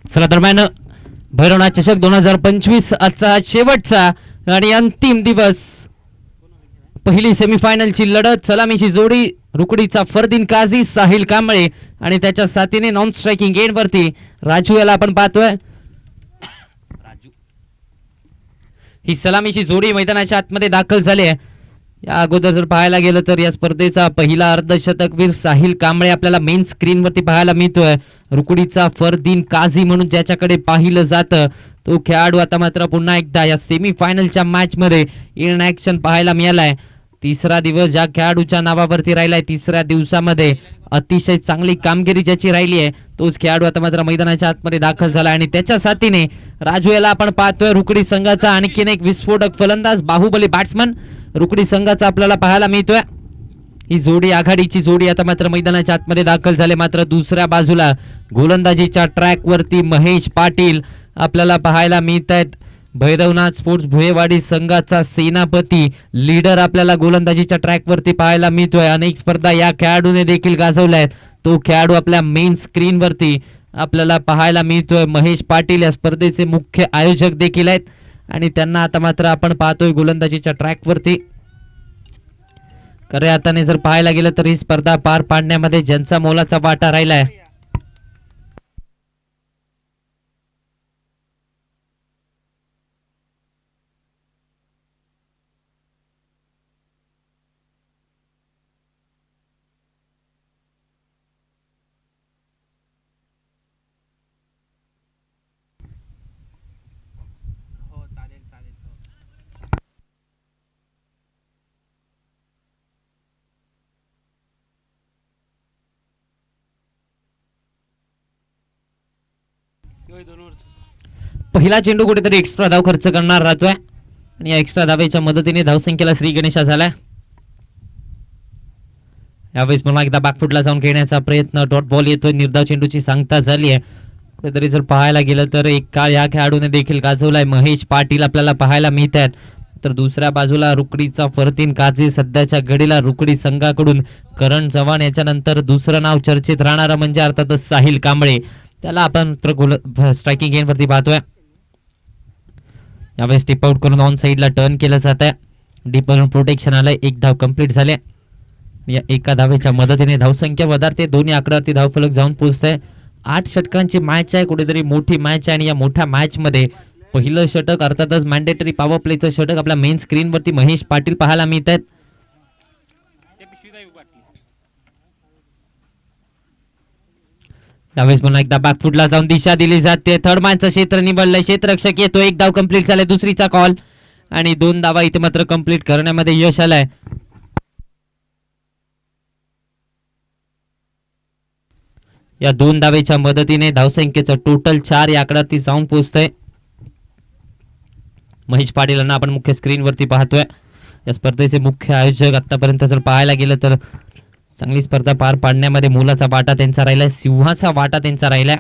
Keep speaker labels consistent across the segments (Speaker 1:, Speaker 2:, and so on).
Speaker 1: चला दरम्यान भैरवनाथ चषक 2025 आजचा शेवटचा आणि अंतिम दिवस. पहिली सेमीफायनलची लढत. सलामीची जोडी रुकडीचा फरदीन काझी, साहिल कांबळे आणि त्याच्या साथीने नॉन स्ट्रायकिंग एंड वरती राजू याला आपण पाहतोय. ही सलामीची जोडी मैदानाच्या आतमध्ये दाखल झाली आहे. या अगोदर जर पाहायला गेलं तर या स्पर्धेचा पहिला अर्धशतकवीर साहिल कांबळे आपल्याला मेन स्क्रीन वरती पाहायला मिळतोय. रुकडीचा फरदीन काझी म्हणून ज्याच्याकडे पाहिलं जातं तो खेळाडू आता मात्र पुन्हा एकदा या सेमीफायनलच्या मॅच मध्ये इन ऍक्शन पाहायला मिळालाय. तिसरा दिवस ज्या खेळाडूच्या नावावरती राहिलाय, तिसऱ्या दिवसामध्ये अतिशय चांगली कामगिरी ज्याची राहिली आहे तोच खेळाडू आता मात्र मैदानाच्या आतमध्ये दाखल झाला आणि त्याच्या साथीने राजू याला आपण पाहतोय. रुकडी संघाचा आणखीन एक विस्फोटक फलंदाज, बाहुबली बॅट्समन रुकडी संघाचा आपल्याला पाहायला मिळतोय. ही जोडी आघाडीची जोडी आता मात्र मैदानाच्या आतमध्ये दाखल झाले. मात्र दुसऱ्या बाजूला गोलंदाजीच्या ट्रॅक वरती महेश पाटील आपल्याला पाहायला मिळत आहेत. भैरवनाथ स्पोर्ट्स भुयेवाडी संघाचा सेनापती लीडर आपल्याला गोलंदाजीच्या ट्रॅक वरती पाहायला मिळतोय. अनेक स्पर्धा या खेळाडूने देखील गाजवल्या आहेत. तो खेळाडू आपल्या मेन स्क्रीन वरती आपल्याला पाहायला मिळतोय. महेश पाटील या स्पर्धेचे मुख्य आयोजक देखील आहेत आणि त्यांना आता मात्र आपण पाहतोय गोलंदाजीच्या ट्रॅक वरती. खऱ्या अर्थाने जर पाहायला गेलं तर ही स्पर्धा पार पाडण्यामध्ये ज्यांचा मोलाचा वाटा राहिलाय पहिला चेंडू कुठेतरी एक्स्ट्रा धाव खर्च करणार राहतोय आणि या एक्स्ट्रा धावेच्या मदतीने धावसंख्येला श्री गणेशा झालाय. यावेळेस पुन्हा एकदा बॅकफुटला जाऊन खेळण्याचा प्रयत्न. डॉट बॉल येतोय. निर्धाव चेंडूची सांगता झाली आहे. कुठेतरी जर पाहायला गेलं तर एक काळ या खेळाडूने देखील गाजवलाय. महेश पाटील आपल्याला पाहायला मिळत आहेत. तर दुसऱ्या बाजूला रुकडीचा फरदीन काझी सध्याच्या घडीला रुकडी संघाकडून करण चव्हाण याच्यानंतर दुसरं नाव चर्चेत राहणारं म्हणजे अर्थातच साहिल कांबळे. त्याला आपण स्ट्रायकिंग एंड वरती पाहतोय. यावेळेस टिप आउट करून ऑन साइडला टर्न केलं जात आहे. डीप प्रोटेक्शन आलंय. एक धाव कंप्लीट झाले. या एका धावेच्या मदतीने धावसंख्या वधारते. दोन्ही आकड्यावरती धावफलक जाऊन पोहोचते. 8 षटकांची मॅच आहे. कुठेतरी मोठी मॅच आहे आणि या मोठ्या मॅच मध्ये पहिलं षटक अर्थातच मॅन्डेटरी पॉवर प्लेचं षटक आपल्या मेन स्क्रीन वरती महेश पाटील पाहायला मिळत आहेत. यावेळेस पुन्हा एकदा बॅकफुटला जाऊन दिशा दिली जाते. थर्ड मॅनचं क्षेत्र निवडलंय. क्षेत्ररक्षक येतो. एक धाव कंप्लीट झालाय. दुसरीचा कॉल आणि 2 धावा इथे मात्र कंप्लीट करण्यामध्ये यश आलंय. या 2 धावेच्या मदतीने धावसंख्येचं टोटल 4 या आकड्यावरती जाऊन पोहोचतंय. महेश पाटील यांना आपण मुख्य स्क्रीन वरती पाहतोय. या स्पर्धेचे मुख्य आयोजक आतापर्यंत जर पाहायला गेलं तर चांगली स्पर्धा पार पाडण्यामध्ये मोलाचा वाटा त्यांचा राहिलाय. सिंहाचा वाटा त्यांचा राहिलाय.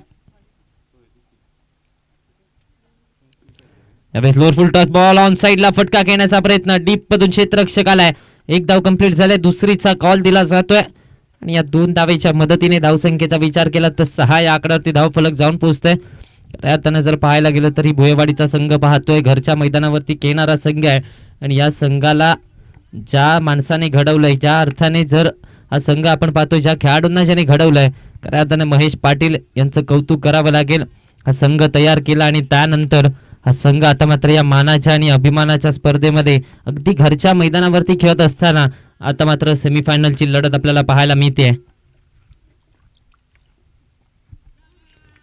Speaker 1: यावेळेस lower full toss ball on साइडला फटका घेण्याचा प्रयत्न. डीप मधून क्षेत्ररक्षक आलाय. एक धाव कंप्लीट झाले. दुसरीचा कॉल दिला जातोय आणि या 2 धावेच्या मदतीने धावसंख्येचा विचार केला तर 6 या आकड्यावरती धावफलक जाऊन पोहोचतोय. त्यानं जर पाहायला गेलं तर ही भुयेवाडीचा संघ पाहतोय. घरच्या मैदानावरती खेळणारा संघ आहे आणि या संघाला ज्या माणसाने घडवलंय, ज्या अर्थाने जर हा संघ आपण पाहतोय, ज्या खेळाडूंना ज्याने घडवलंय, खऱ्या अर्थाने महेश पाटील यांचं कौतुक करावं लागेल. हा संघ तयार केला आणि त्यानंतर हा संघ आता मात्र या मानाच्या आणि अभिमानाच्या स्पर्धेमध्ये अगदी घरच्या मैदानावरती खेळत असताना आता मात्र सेमीफायनलची लढत आपल्याला पाहायला मिळते.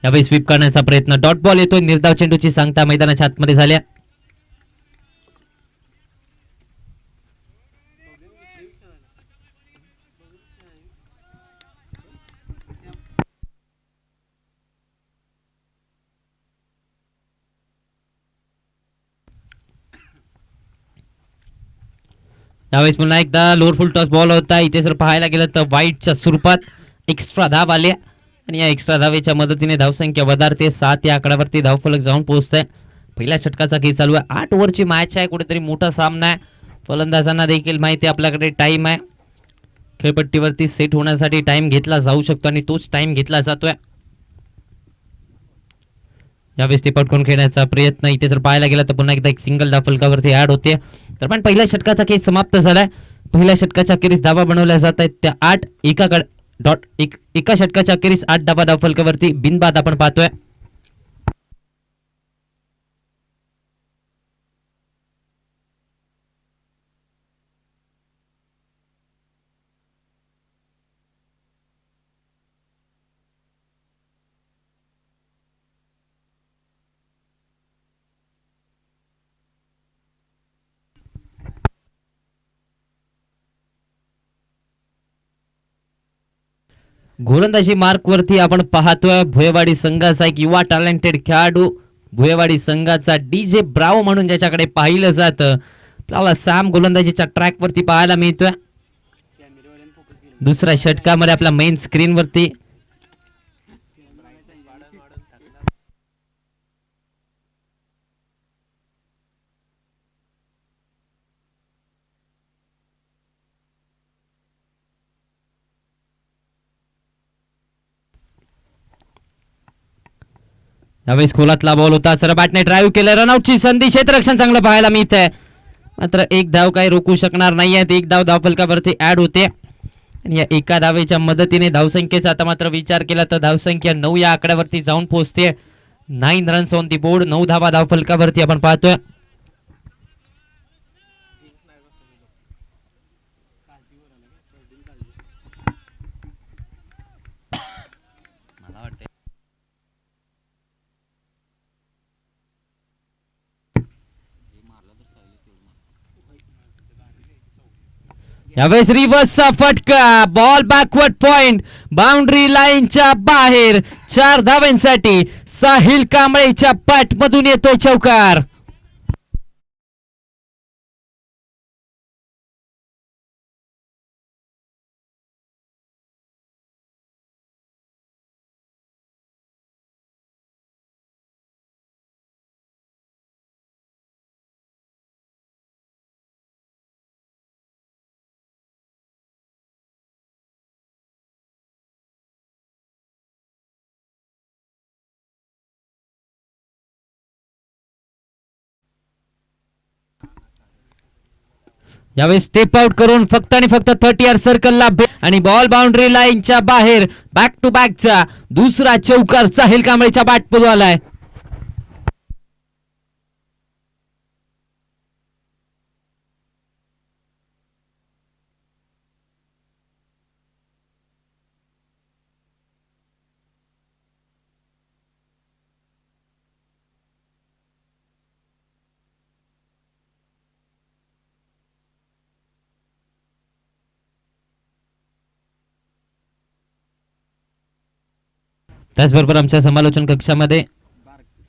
Speaker 1: यावेळी स्वीप करण्याचा प्रयत्न. डॉट बॉल येतोय. निर्धाव चेंडूची सांगता मैदानाच्या आतमध्ये झाल्या. यावेळेस पुन्हा एकदा लोअर फुल टॉस बॉल होता. इथे जर पाहायला गेलं तर वाईटच्या स्वरूपात एक्स्ट्रा धाव आले आणि या एक्स्ट्रा धावेच्या मदतीने धावसंख्या वधारते. 7 या आकड्यावरती धावफलक जाऊन पोहोचतंय. पहिल्या षटकाचा खेळ चालू आहे. 8 ओव्हरची मॅच आहे. कुठेतरी मोठा सामना आहे. फलंदाजांना देखील माहिती आपल्याकडे टाइम आहे. खेळपट्टीवरती सेट होण्यासाठी टाइम घेतला जाऊ शकतो आणि तोच टाइम घेतला जातोय. यावेळेस ते पटकून खेळण्याचा प्रयत्न इथे जर पाहायला गेला तर पुन्हा एकदा एक सिंगल धाव फलकावरती ऍड होते. तर पण पहिल्या षटकाचा खेळ समाप्त झालाय. पहिल्या षटकाच्या अखेरीस धावा बनवल्या जात आहेत त्या 8 एका षटकाच्या अखेरीस 8 धावा धाव फलकावरती बिनबाद आपण पाहतोय. गोलंदाजी मार्क वरती आपण पाहतोय भुयवाडी संघाचा एक युवा टॅलेंटेड खेळाडू, भुयवाडी संघाचा डीजे ब्रावो म्हणून ज्याच्याकडे पाहिलं जातं, आपल्याला सॅम गोलंदाजीच्या ट्रॅक वरती पाहायला मिळतोय. दुसऱ्या षटकामध्ये आपल्या मेन स्क्रीन वरती यावेळेस खोलातला बॉल होता, सर बॅटने ड्राईव्ह केलं, रनआउटची संधी, क्षेत्ररक्षण चांगलं पाहायला मिळतंय. मात्र एक धाव काही रोखू शकणार नाहीये. एक धाव धावफलकावरती ऍड होते आणि या एका धावेच्या मदतीने धावसंख्येचा आता मात्र विचार केला तर धावसंख्या 9 या आकड्यावरती जाऊन पोहोचते. 9 रन्स ऑन दी बोर्ड, 9 धावा धावफलकावरती आपण पाहतोय. यावेळेस रिव्हर्सचा फटका, बॉल बॅकवर्ड पॉइंट, बाउंड्री लाईनच्या बाहेर. 4 धावांसाठी साहिल कांबळेच्या बॅट मधून येतोय चौकार. यावेळेस स्टेप आउट करून फक्त आणि फक्त 30 यार्ड सर्कलला आणि बॉल बाउंड्री लाईनच्या बाहेर. बॅक टू बॅकचा दुसरा चौकार साहिल कांबळेच्या बॅटमधून आलाय. त्याचबरोबर आमच्या समालोचन कक्षामध्ये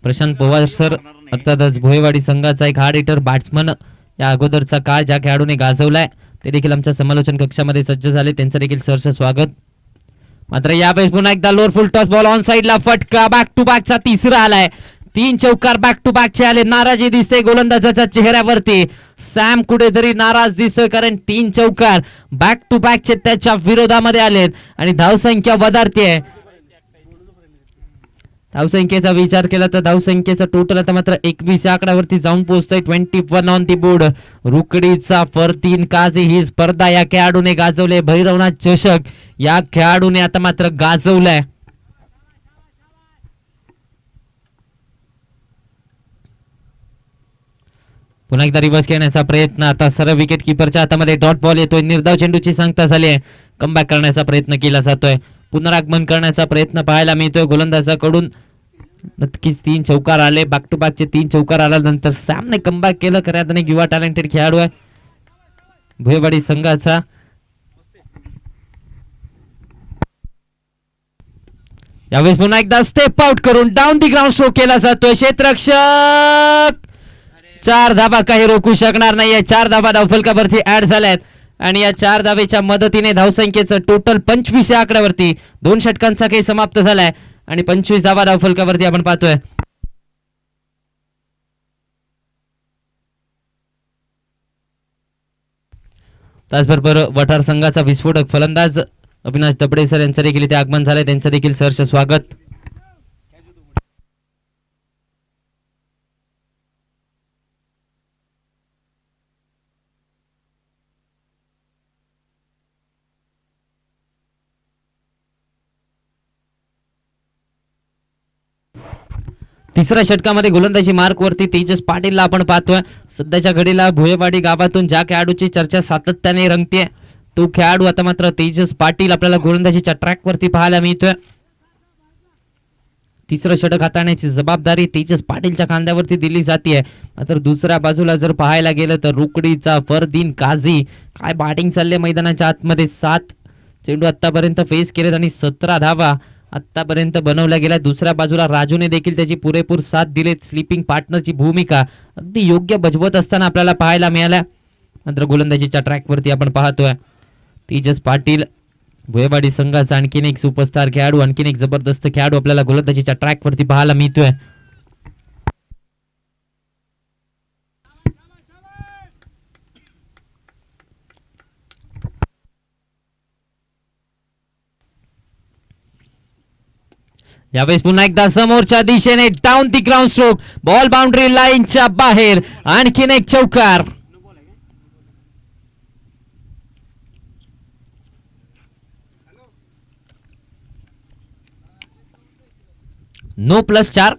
Speaker 1: प्रशांत पवार सर, अर्थातच भोयवाडी संघाचा एक हार्ड हिटर बॅट्समन, या अगोदरचा काळ ज्या खेळाडूने गाजवलाय ते देखील आमच्या समालोचन कक्षामध्ये सज्ज झाले, त्यांचं देखील सहर्ष स्वागत. मात्र यावेळेस पुन्हा एकदा lower full toss ball on साइडला फटका, बॅक टू बॅकचा तिसरा आलाय. 3 चौकार बॅक टू बॅकचे आले. नाराजी दिसते गोलंदाजाच्या चेहऱ्यावरती. सॅम कुठेतरी नाराज दिसतोय कारण 3 चौकार बॅक टू बॅकचे त्याच्या विरोधामध्ये आलेत आणि धावसंख्या वधारते. धावसंख्येचा विचार केला तर धावसंख्येचा टोटल आता मात्र 21 आकड्यावरती जाऊन पोहोचतोय. 21 ऑन दी बोर्ड. रुकडीचा फरतीन काझी ही स्पर्धा या खेळाडूने गाजवले. भैरवनाथ चषक या खेळाडूने आता मात्र गाजवलाय. पुन्हा एकदा रिव्हर्स खेळण्याचा प्रयत्न. आता सरळ विकेट किपरच्या हातामध्ये डॉट बॉल येतोय. निर्धाव चेंडूची सांगता झाली आहे. कमबॅक करण्याचा प्रयत्न केला जातोय. पुनरागमन करण्याचा प्रयत्न पाहायला मिळतोय गोलंदाजाकडून. नक्कीच 3 चौकार आले. बॅक टू बॅकचे 3 चौकार आल्यानंतर सॅमने कमबॅक केलं. खऱ्या अर्थाने युवा टॅलेंटेड खेळाडू आहे भुयवाडी संघाचा. यावेळेस पुन्हा एकदा स्टेप आउट करून डाऊन दी ग्राउंड स्ट्रोक केला जातोय. क्षेत्ररक्षक 4 धावा काही रोखू शकणार नाहीये. 4 धावा धावफलकावरती ऍड झाल्यात आणि या 4 धावेच्या मदतीने धावसंख्येचं टोटल 25 या आकड्यावरती 2 षटकांचा खेळ समाप्त झालाय आणि 25 धावा धावफलकावरती आपण पाहतोय. त्याचबरोबर वठार संघाचा विस्फोटक फलंदाज अविनाश दबडे सर यांचं देखील इथे आगमन झालंय. त्यांचं देखील सहर्ष स्वागत. तिसऱ्या षटकामध्ये गोलंदाजी मार्क वरती तेजस पाटीलला आपण पाहतोय. सध्याच्या घडीला भुयेवाडी गावातून ज्या खेळाडूची चर्चा सातत्याने रंगते तो खेळाडू आता मात्र तेजस पाटील आपल्याला गोलंदाजीच्या ट्रॅक वरती पाहायला मिळतोय. तिसरं षटक हाताळण्याची जबाबदारी तेजस पाटीलच्या खांद्यावरती दिली जाते. मात्र दुसऱ्या बाजूला जर पाहायला गेलं तर रुकडीचा फरदीन काझी काय बॅटिंग चालले मैदानाच्या आतमध्ये. 7 चेंडू आतापर्यंत फेस केलेत आणि 17 धावा आतापर्यंत बनवल्या गेल्या. दुसऱ्या बाजूला राजूने देखील त्याची पुरेपूर साथ दिलेत. स्लीपिंग पार्टनरची भूमिका अगदी योग्य बजवत असताना आपल्याला पाहायला मिळाल्या. मात्र गोलंदाजीच्या ट्रॅकवरती आपण पाहतोय तेजस पाटील भुयेवाडी संघाचा आणखीन एक सुपरस्टार खेळाडू, आणखीन एक जबरदस्त खेळाडू आपल्याला गोलंदाजीच्या ट्रॅकवरती पाहायला मिळतोय. यावेळेस पुन्हा एकदा समोरच्या दिशेने down the ground stroke, ball boundary लाईनच्या बाहेर, आणखीन एक चौकार. नो +4,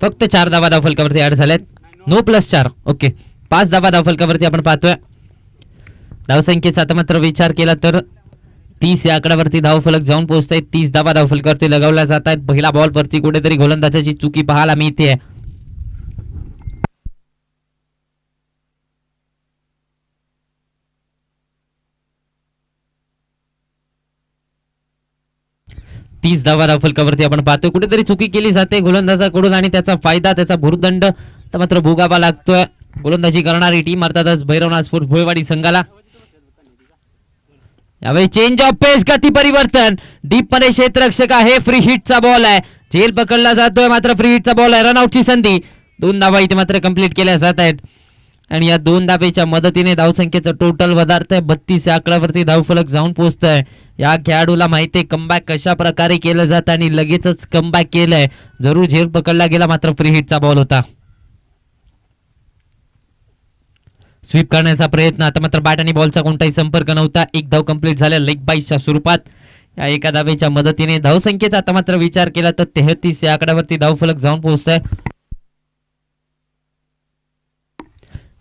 Speaker 1: फक्त 4 धावा धावफलकावरती ऍड झाल्यात. No +4, okay. 5 धावा धावफलकावरती आपण पाहतोय. धावसंख्येचा आता मात्र विचार केला तर 30 या आकड्यावरती धावफलक जाऊन पोहोचतायत. 30 धावा धावफलकावरती लगावल्या जात आहेत. पहिला बॉल वरती कुठेतरी गोलंदाजाची चुकी पाहायला मिळते. तीस धावा धावफलकावरती आपण पाहतोय कुठेतरी चुकी केली जाते गोलंदाजाकडून आणि त्याचा फायदा, त्याचा भुर्दंड तर मात्र भोगावा लागतोय. गोलंदाजी करणारी टीम अर्थातच भैरवनाथ स्पोर्ट्स भुयेवाडी संघाला. यावेळी चेंज ऑफ पेस, गती परिवर्तन, डीप मध्ये क्षेत्ररक्षक आहे. फ्री हिटचा बॉल आहे, झेल पकडला जातोय मात्र फ्री हिटचा बॉल आहे. रनआउटची संधी, 2 धावा इथे मात्र कंप्लीट केल्या जात आहेत आणि या 2 धावेच्या मदतीने धावसंख्येचं टोटल वधारतंय. 32 या आकड्यावरती धावफलक जाऊन पोहोचतंय. या खेळाडूला माहितीये कमबॅक कशा प्रकारे केलं जातं आणि लगेचच कमबॅक केलंय. जरूर झेल पकडला गेला मात्र फ्री हिटचा बॉल होता. स्वीप करण्याचा प्रयत्न, आता मात्र बॅट आणि बॉलचा कोणताही संपर्क नव्हता. 1 धाव कंप्लीट झाल्या लेग बाईसच्या स्वरूपात. या एका धावेच्या मदतीने धावसंख्येचा आता मात्र विचार केला तर 33 या आकड्यावरती धावफलक जाऊन पोहोचतंय.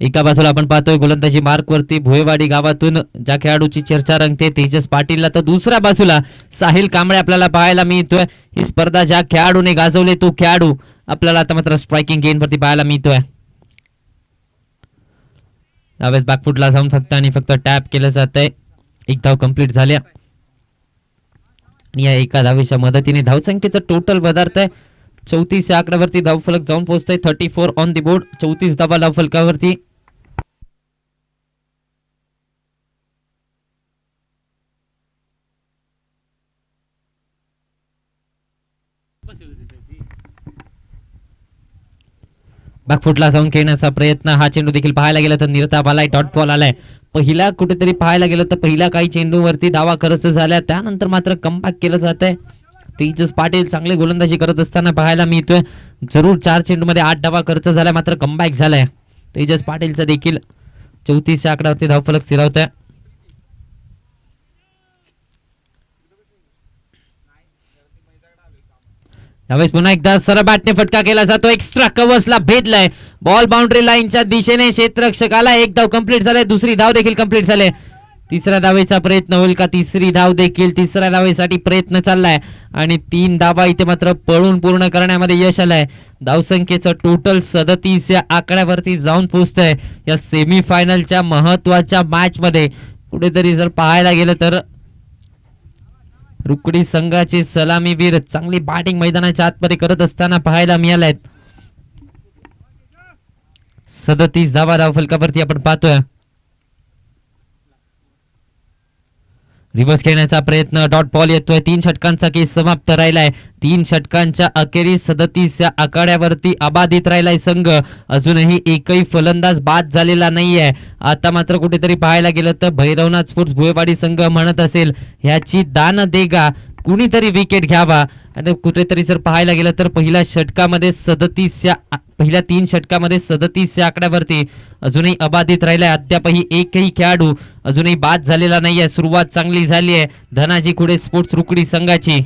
Speaker 1: एका बाजूला आपण पाहतोय गोलंदाजी मार्क वरती भुयेवाडी गावातून ज्या खेळाडूची चर्चा रंगते तेजस पाटीलला, तर दुसऱ्या बाजूला साहिल कांबळे आपल्याला पाहायला मिळतोय. ही स्पर्धा ज्या खेळाडूने गाजवले तो खेळाडू आपल्याला आता मात्र स्ट्रायकिंग गेन वरती पाहायला मिळतोय. यावेळेस बॅकफुटला जाऊन फक्त आणि फक्त टॅप केलं जात आहे. 1 धाव कंप्लीट झाल्या आणि या एका धावेच्या मदतीने धावसंख्येचं टोटल वधारतंय. 34 या आकड्यावरती धावफलक जाऊन पोहोचतंय. 34 ऑन दी बोर्ड, 34 धावा धावफलकावरती. बॅकफुटला जाऊन खेळण्याचा प्रयत्न, हा चेंडू देखील पाहायला गेला तर निर्ताप आलाय, डॉट बॉल आलाय. पहिला कुठेतरी पाहायला गेलं तर पहिल्या काही चेंडूवरती धावा खर्च झाल्या, त्यानंतर मात्र कमबॅक केलं जात आहे. तेजस पाटील चांगले गोलंदाजी करत असताना पाहायला मिळतोय. जरूर 4 चेंडूमध्ये 8 धावा खर्च झाल्या मात्र कमबॅक झालाय. तेजस पाटीलचा देखील 34 या आकड्यावरती धावफलक स्थिरावतोय. यावेळेस पुन्हा एकदा सरळ बॅटने फटका केला जातो. एक्स्ट्रा कव्हर्सला भेदलाय. बॉल बाउंड्री लाईनच्या दिशेने क्षेत्ररक्षकाला 1 धाव कंप्लीट झाले. दुसरी धाव देखील कंप्लीट झाले. तिसऱ्या धावेचा प्रयत्न होईल का? तिसरी धाव देखील तिसऱ्या धावेसाठी प्रयत्न चाललाय आणि 3 धावा इथे मात्र पळून पूर्ण करण्यामध्ये यश आलंय. धावसंख्येचं टोटल 37 या आकड्यावरती जाऊन पोहोचतंय. या सेमीफायनलच्या महत्वाच्या मॅच मध्ये कुठेतरी जर पाहायला गेलं तर रुकडी संघाचे सलामीवीर चांगली बॅटिंग मैदानाच्या आतमध्ये करत असताना पाहायला मिळाल्यात. 37 धावा धावफलकावरती आपण पाहतोय. रिव्हर्स खेळण्याचा प्रयत्न, डॉट बॉल येतोय. 3 षटकांचा केस समाप्त राहिलाय. 3 षटकांच्या अखेरीस 37 या आखाड्यावरती अबाधित राहिलाय संघ. अजूनही एकही फलंदाज बाद झालेला नाहीये. आता मात्र कुठेतरी पाहायला गेलं तर भैरवनाथ स्पोर्ट्स भुयेवाडी संघ म्हणत असेल ह्याची दान देगा, कुणीतरी विकेट घ्यावा. आणि कुठेतरी जर पाहायला गेलं तर पहिल्या 3 षटकामध्ये 37 या आकड्यावरती अजूनही अबाधित राहिलाय. अद्यापही एकही खेळाडू अजूनही बाद झालेला नाहीये. सुरुवात चांगली झाली आहे धनाजी खुडे स्पोर्ट्स रुकडी संघाची.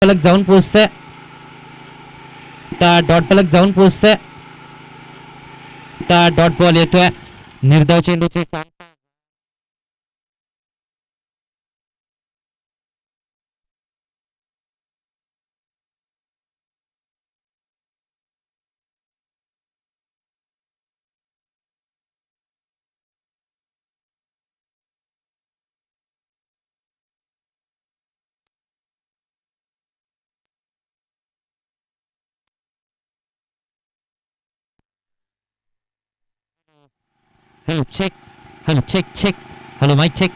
Speaker 1: फलक जाऊन पोहोचतोय, डॉट फलक जाऊन पोहोचतोय, डॉट बॉल येतोय. निर्धाव चेंडूचे hello check, hello check check, hello mic check.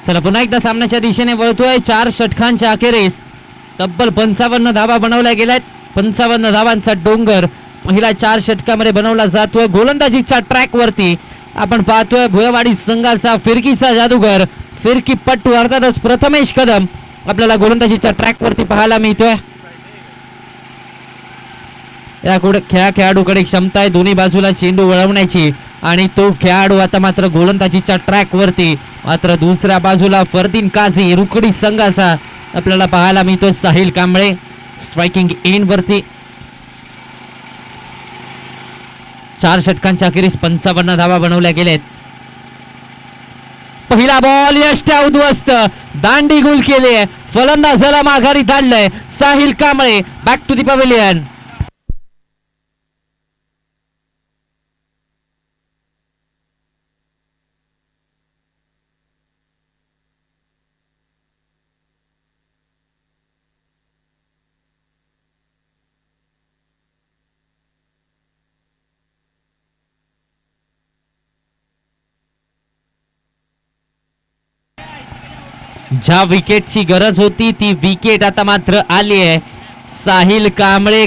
Speaker 1: चला पुन्हा एकदा सामन्याच्या दिशेने वळतोय. 4 षटकांच्या अखेरीस तब्बल 55 धावा बनवल्या गेल्यात. 55 धावांचा डोंगर पहिल्या 4 षटकामध्ये बनवला जातोय. गोलंदाजीच्या ट्रॅक वरती आपण पाहतोय भुयावाडी संघाचा फिरकीचा जादूगर, फिरकी पट्टू अर्थातच प्रथमेश कदम आपल्याला गोलंदाजीच्या ट्रॅक वरती पाहायला मिळतोय. या खेळाडूकडे क्षमता आहे दोन्ही बाजूला चेंडू वळवण्याची आणि तो खेळाडू आता मात्र गोलंदाजीच्या ट्रॅक वरती. मात्र दुसऱ्या बाजूला फरदीन काझी रुकडी संघाचा आपल्याला पाहायला मिळतो. साहिल कांबळे स्ट्रायकिंग एंड वरती. 4 षटकांच्या अखेरीस 55 धावा बनवल्या गेलेत. पहिला बॉल यष्ट्या उद्ध्वस्त, दांडी गुल केली, फलंदाजाला माघारी धाडलंय Sahil Kamble. Back to the pavilion. ज्या विकेटची गरज होती ती विकेट आता मात्र आली आहे. साहिल कांबळे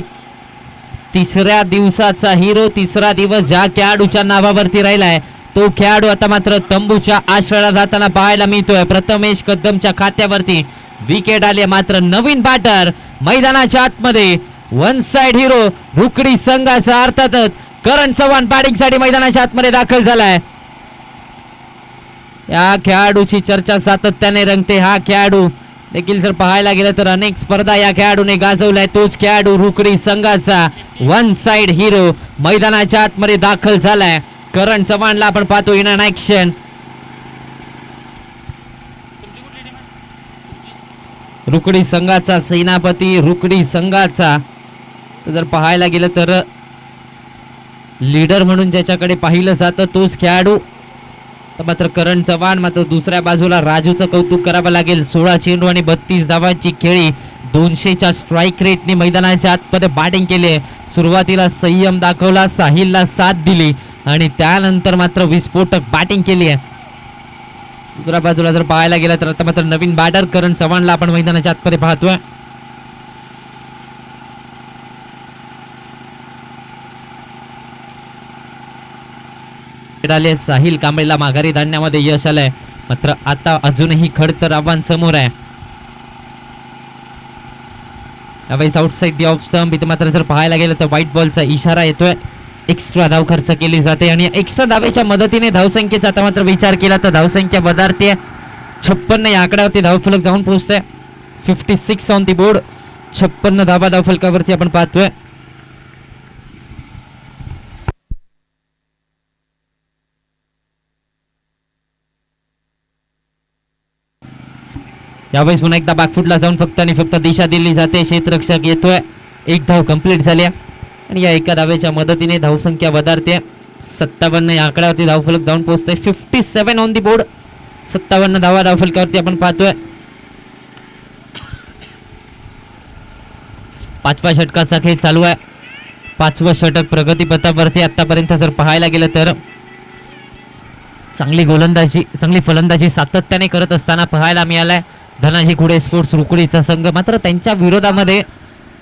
Speaker 1: तिसऱ्या दिवसाचा हिरो, तिसरा दिवस ज्या खेळाडूच्या नावावरती राहिलाय तो खेळाडू आता मात्र तंबूच्या आश्रयाला जाताना पाहायला मिळतोय. प्रथमेश कदमच्या खात्यावरती विकेट आली. मात्र नवीन बॅटर मैदानाच्या आतमध्ये, वन साइड हिरो रुकडी संघाचा अर्थातच करण चव्हाण बॅटिंग साठी मैदानाच्या आतमध्ये दाखल झालाय. या खेळाडूची चर्चा सातत्याने रंगते. हा खेळाडू देखील जर पाहायला गेलं तर अनेक स्पर्धा या खेळाडूने गाजवलाय. तोच खेळाडू रुकडी संघाचा वन साइड हिरो मैदानाच्या आतमध्ये दाखल झालाय. करण चव्हाणला आपण पाहतो इन अन ऍक्शन. रुकडी संघाचा सेनापती, रुकडी संघाचा जर पाहायला गेलं तर लीडर म्हणून ज्याच्याकडे पाहिलं जातं तोच खेळाडू मात्र करण चव्हाण. मात्र दुसऱ्या बाजूला राजूचं कौतुक करावं लागेल. 16 चेंडू आणि 32 धावांची खेळी, 200च्या स्ट्राईक रेटने मैदानाच्या आतमध्ये बॅटिंग केली. सुरुवातीला संयम दाखवला, साहिलला साथ दिली आणि त्यानंतर मात्र विस्फोटक बॅटिंग केली आहे. दुसऱ्या बाजूला जर पाहायला गेलं तर आता मात्र नवीन बॅटर करण चव्हाणला आपण मैदानाच्या आतमध्ये पाहतोय. साहिल कांबळेला माघारी धाडण्यामध्ये यश आलंय. मात्र आता अजूनही खडतर आव्हान समोर आहे. यावेळेस आउटसाइड दी ऑफ स्टंप. इथे मात्र जर पाहायला गेलं तर व्हाईट बॉलचा इशारा येतोय. एक्स्ट्रा धाव खर्च केली जाते आणि एक्स्ट्रा धावेच्या मदतीने धावसंख्येचा आता मात्र विचार केला तर धावसंख्या वधारते. 56 या आकड्यावरती धावफलक जाऊन पोहोचतोय. 56 ऑन दी बोर्ड. 56 धावा धावफलकावरती आपण पाहतोय. यावेळेस पुन्हा एकदा बॅकफुटला जाऊन फक्त आणि फक्त दिशा दिली जाते. क्षेत्ररक्षक येतोय. एक धाव कंप्लीट झाली आणि या एका धावेच्या मदतीने धावसंख्या वधारते. 57 या आकड्यावरती धावफलक जाऊन पोहोचतोय. 57 ऑन दी बोर्ड. 57 धावा धावफलकावरती आपण पाहतोय. 5व्या षटकाचा खेळ चालू आहे. 5वं षटक प्रगतीपथावरती. आतापर्यंत जर पाहायला गेलं तर चांगली गोलंदाजी, चांगली फलंदाजी सातत्याने करत असताना पाहायला मिळालाय धनाजी खुडे स्पोर्ट्स रुकडीचा संघ. मात्र त्यांच्या विरोधामध्ये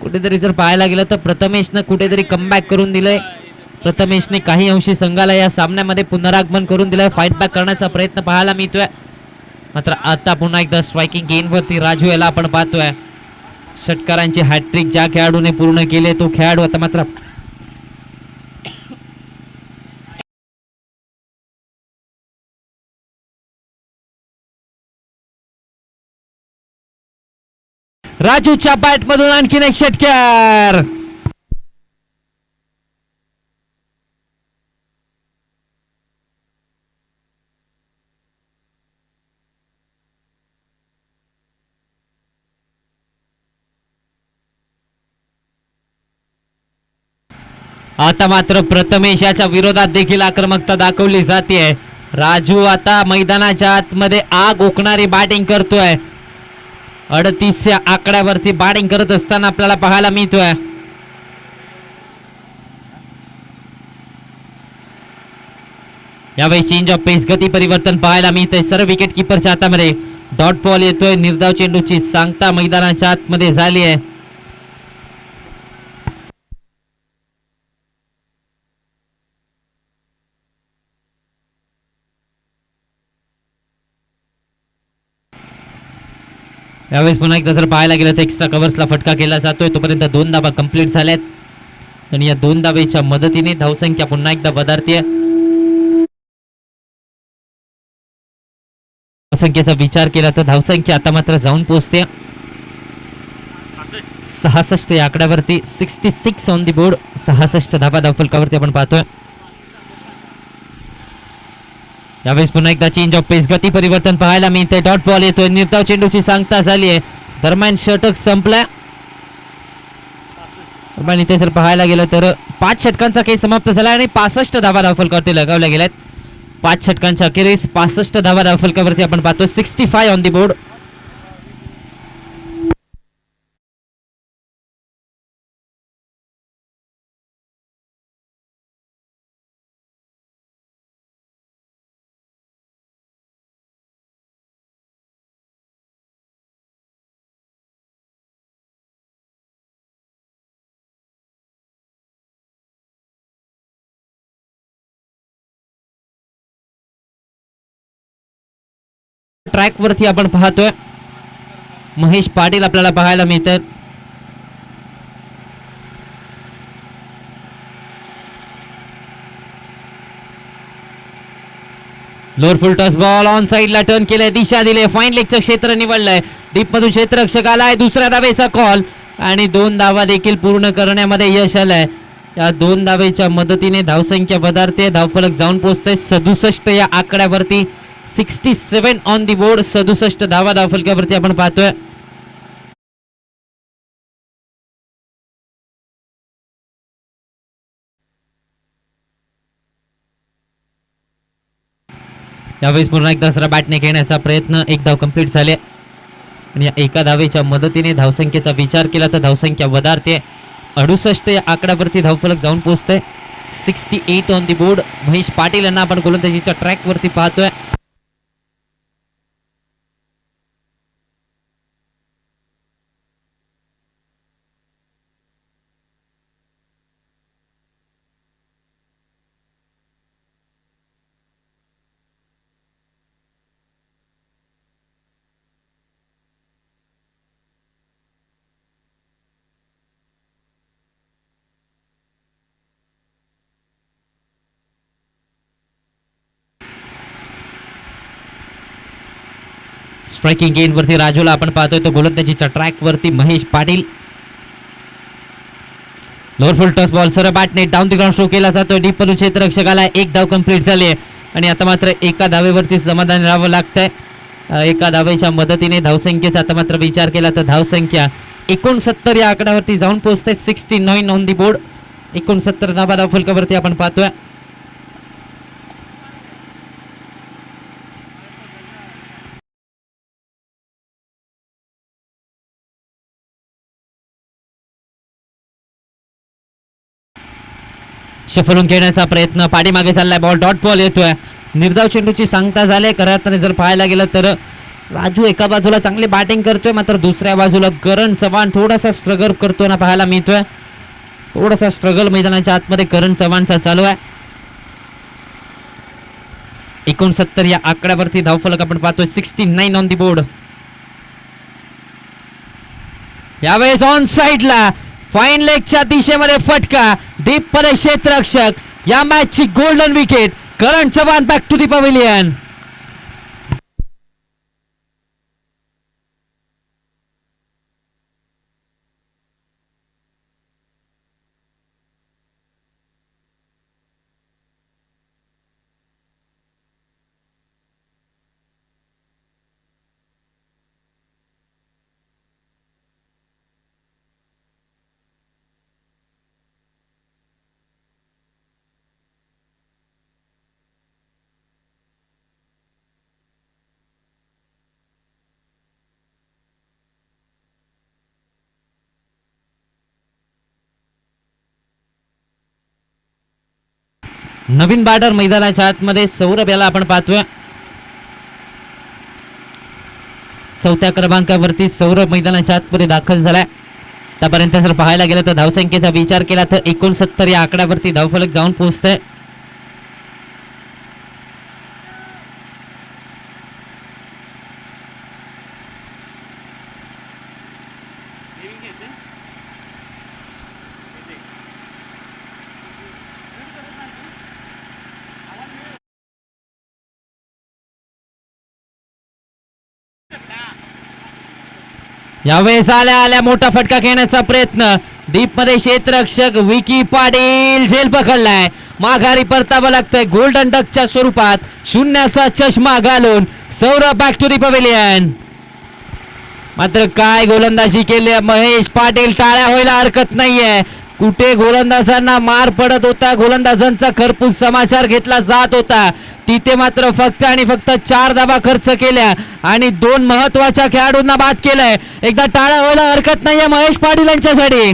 Speaker 1: कुठेतरी जर पाहायला गेलं तर प्रथमेशनं कुठेतरी कमबॅक करून दिलंय. प्रथमेशने काही अंशी संघाला या सामन्यामध्ये पुनरागमन करून दिलंय. फाईट बॅक करण्याचा प्रयत्न पाहायला मिळतोय. मात्र आता पुन्हा एकदा स्ट्रायकिंग गेनवरती राजू याला आपण पाहतोय. षटकारांची हॅट्रिक ज्या खेळाडूने पूर्ण केले तो खेळाडू आता मात्र राजूच्या बॅट मधून आणखीन एक षटकार. आता मात्र प्रथमेश याच्या विरोधात देखील आक्रमकता दाखवली जाते. राजू आता मैदानाच्या आतमध्ये आग ओकणारी बॅटिंग करतोय. 38 आकड्यावरती बॅटिंग करत असताना आपल्याला पाहायला मिळतोय. यावेळी चेंज ऑफ पेस, गती परिवर्तन पाहायला मिळतंय. सर्व विकेट किपरच्या हातामध्ये डॉट बॉल येतोय. निर्धाव चेंडूची सांगता मैदानाच्या आतमध्ये झाली आहे. यावेळेस पुन्हा एकदा जर पाहायला गेलं तर एक्स्ट्रा कव्हर्सला फटका केला जातोय. तोपर्यंत 2 धावा कंप्लीट झाल्यात आणि या 2 धावेच्या मदतीने धावसंख्या पुन्हा एकदा वधारते. धावसंख्येचा विचार केला तर धावसंख्या आता मात्र जाऊन पोहोचते 66 या आकड्यावरती. 66 ऑन दी बोर्ड. 66 धावा धावफलकावरती आपण पाहतोय. यावेळेस पुन्हा एकदा चेंज ऑफ पेस, गती परिवर्तन पाहायला मिळते. डॉट बॉल येतोय. निर्धाव चेंडूची सांगता झाली आहे. दरम्यान षटक संपलाय. दरम्यान इथे जर पाहायला गेलं तर 5 षटकांचा खेळ समाप्त झाला आणि 65 धावा धावफलकावरती लगावल्या गेल्यात. 5 षटकांच्या अखेरीस 65 धावा धावफलकावरती आपण पाहतो. 65 ऑन दी बोर्ड. ट्रॅक वरती आपण पाहतोय महेश पाटील आपल्याला पाहायला मिळतात. Lower full toss ball on साइडला टर्न केलाय. दिशा दिले. फाईन लेगचं क्षेत्र निवडलंय. डीप मधून क्षेत्ररक्षक आलाय. दुसऱ्या धावेचा कॉल आणि 2 धावा देखील पूर्ण करण्यामध्ये यश आलंय. या 2 धावेच्या मदतीने धावसंख्या वधारते. धावफलक जाऊन पोहोचते 67 या आकड्यावरती. 67 ऑन दी बोर्ड. 67 धावा धावफलकावरती आपण पाहतोय. यावेळेस पुन्हा एकदा दुसरा बॅटने घेण्याचा प्रयत्न. 1 धाव कंप्लीट झाले आणि या एका धावेच्या मदतीने धावसंख्येचा विचार केला तर धावसंख्या वधारते. 68 या आकड्यावरती धावफलक जाऊन पोहोचते. 68 on the board. Mahesh Patil यांना आपण गोलंदाजीच्या ट्रॅक वरती पाहतोय. स्ट्राइकिंग गेन वरती राजूला आपण पाहतोय. तो गोलंदाजीच्या ट्रॅक वरती Mahesh Patil. Lower full toss ball सरळ बॅटने डाऊन द ग्राउंड स्ट्रोक केला जातोय. डीप मधून क्षेत्ररक्षकाला 1 धाव कंप्लीट झाली आहे आणि आता मात्र एका धावेवरती समाधान राहावं लागतंय. एका धावेच्या मदतीने धावसंख्येचा आता मात्र विचार केला तर धावसंख्या 69 या आकड्यावरती जाऊन पोहोचते. 69 ऑन दी बोर्ड. 69 धावा धावफलकावरती आपण पाहतोय. शफलून खेळण्याचा प्रयत्न. पाठीमागे चाललाय बॉल. डॉट बॉल येतोय. निर्धाव चेंडूची सांगता झाली. खऱ्या अर्थाने जर पाहायला गेलं तर राजू एका बाजूला चांगली बॅटिंग करतोय मात्र दुसऱ्या बाजूला करण चव्हाण थोडासा स्ट्रगल करतोय ना पाहायला मिळतोय. थोडासा स्ट्रगल मैदानाच्या आतमध्ये करण चव्हाणचा चालू आहे. 69 या आकड्यावरती धावफलक आपण पाहतोय. 69 ऑन दी बोर्ड. यावेळेस ऑन साइडला फाईन लेगच्या दिशेमध्ये फटका. डीप मध्ये क्षेत्ररक्षक. या मॅचची golden wicket. Karan Chavan back to the pavilion. नवीन बॅटर मैदानाच्या आतमध्ये सौरभ याला आपण पाहतोय. चौथ्या क्रमांकावरती सौरभ मैदानाच्या आतमध्ये दाखल झालाय. आतापर्यंत जर पाहायला गेलं तर धावसंख्येचा विचार केला तर 69 या आकड्यावरती धावफलक जाऊन पोहोचतंय. यावेळेस आल्या मोठा फटका घेण्याचा प्रयत्न. डीप मध्ये क्षेत्ररक्षक विकी पाटील झेल पकडलाय. माघारी परतावं लागतंय गोल्डन डकच्या स्वरूपात. शून्याचा चष्मा घालून Saurabh back to the pavilion. मात्र काय गोलंदाजी केली महेश पाटील. टाळ्या व्हायला हरकत नाहीये. कुठे गोलंदाजांना मार पडत होता, गोलंदाजांचा खरपूस समाचार घेतला जात होता, तिथे मात्र फक्त आणि फक्त 4 धावा खर्च केल्या आणि 2 महत्वाच्या खेळाडूंना बाद केलंय. एकदा टाळ्या व्हायला हरकत नाहीये महेश पाटील यांच्यासाठी.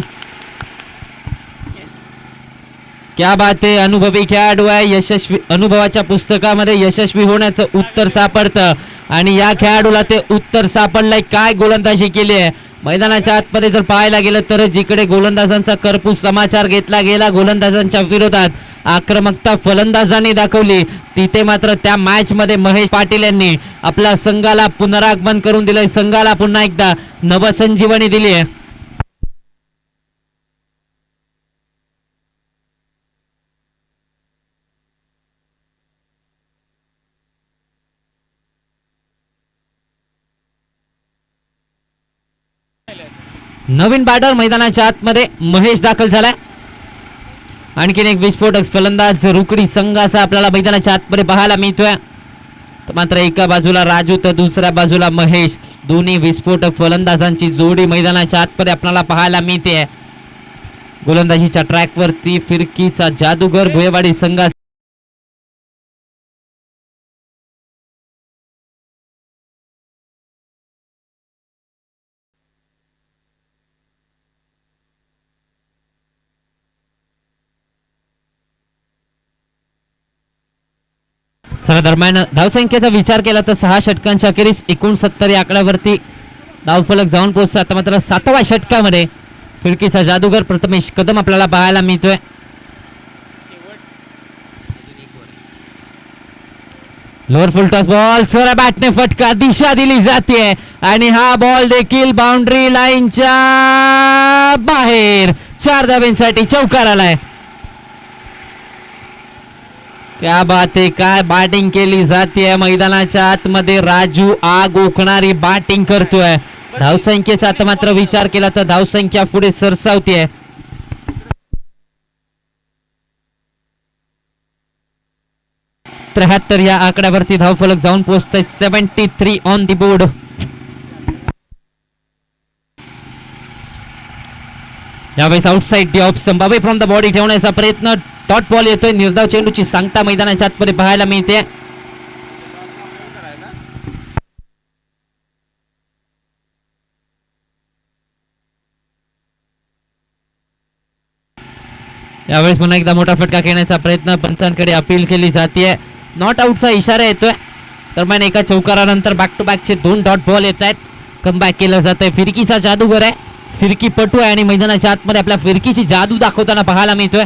Speaker 1: क्या बात आहे. अनुभवी खेळाडू आहे. यशस्वी अनुभवाच्या पुस्तकामध्ये यशस्वी होण्याचं उत्तर सापडतं आणि या खेळाडूला ते उत्तर सापडलंय. काय गोलंदाजी केली आहे. मैदानाच्या आतमध्ये जर पाहायला गेलं तर जिकडे गोलंदाजांचा करपूस समाचार घेतला गेला, गोलंदाजांच्या विरोधात आक्रमकता फलंदाजांनी दाखवली, तिथे मात्र त्या मॅच मध्ये महेश पाटील यांनी आपल्या संघाला पुनरागमन करून दिलंय. संघाला पुन्हा एकदा नवसंजीवनी दिली आहे. नवीन बॅटर मैदानाच्या आतमध्ये महेश दाखल झालाय. आणखीन एक विस्फोटक फलंदाज रुकडी संघाचा आपल्याला मैदानाच्या आतमध्ये पाहायला मिळतोय. मात्र एका बाजूला राजू तर दुसऱ्या बाजूला महेश, दोन्ही विस्फोटक फलंदाजांची जोडी मैदानाच्या आतमध्ये आपल्याला पाहायला मिळते. गोलंदाजीच्या ट्रॅकवरती फिरकीचा जादूगर भुयेवाडी संघा दरम्यान धावसंख्येचा विचार केला तर 6 षटकांच्या अखेरीस 69 या आकड्यावरती धावफलक जाऊन पोहोचतो. आता मात्र 7व्या षटकामध्ये फिरकीचा जादूगर प्रथमेश कदम आपल्याला पाहायला मिळतोय. लोअर फुल टॉस बॉल, सर बॅटने फटका, दिशा दिली जाते आणि हा बॉल देखील बाउंड्री लाईनच्या बाहेर. 4 धाब्यांसाठी चौकार आलाय. क्या बात आहे. काय बॅटिंग केली जाते मैदानाच्या आतमध्ये. राजू आग ओकणारी बॅटिंग करतोय. धावसंख्येचा आता मात्र विचार केला तर धावसंख्या पुढे सरसावतीये. 73 या आकड्यावरती धावफलक जाऊन पोहोचतोय. 73 ऑन दी बोर्ड. यावेळेस outside the off stump away from the body ठेवण्याचा प्रयत्न. डॉट बॉल येतोय. निर्धाव चेंडूची सांगता मैदानाच्या आतमध्ये पाहायला मिळते. यावेळेस पुन्हा एकदा मोठा फटका खेळण्याचा प्रयत्न. पंचांकडे अपील केली जाते. नॉट आउटचा इशारा येतोय. दरम्यान एका चौकारानंतर बॅक टू बॅकचे 2 डॉट बॉल येत आहेत. कमबॅक केलं जात आहे. फिरकीचा जादूगर आहे, फिरकी पटू आहे आणि मैदानाच्या आतमध्ये आपल्या फिरकीची जादू दाखवताना पाहायला मिळतोय.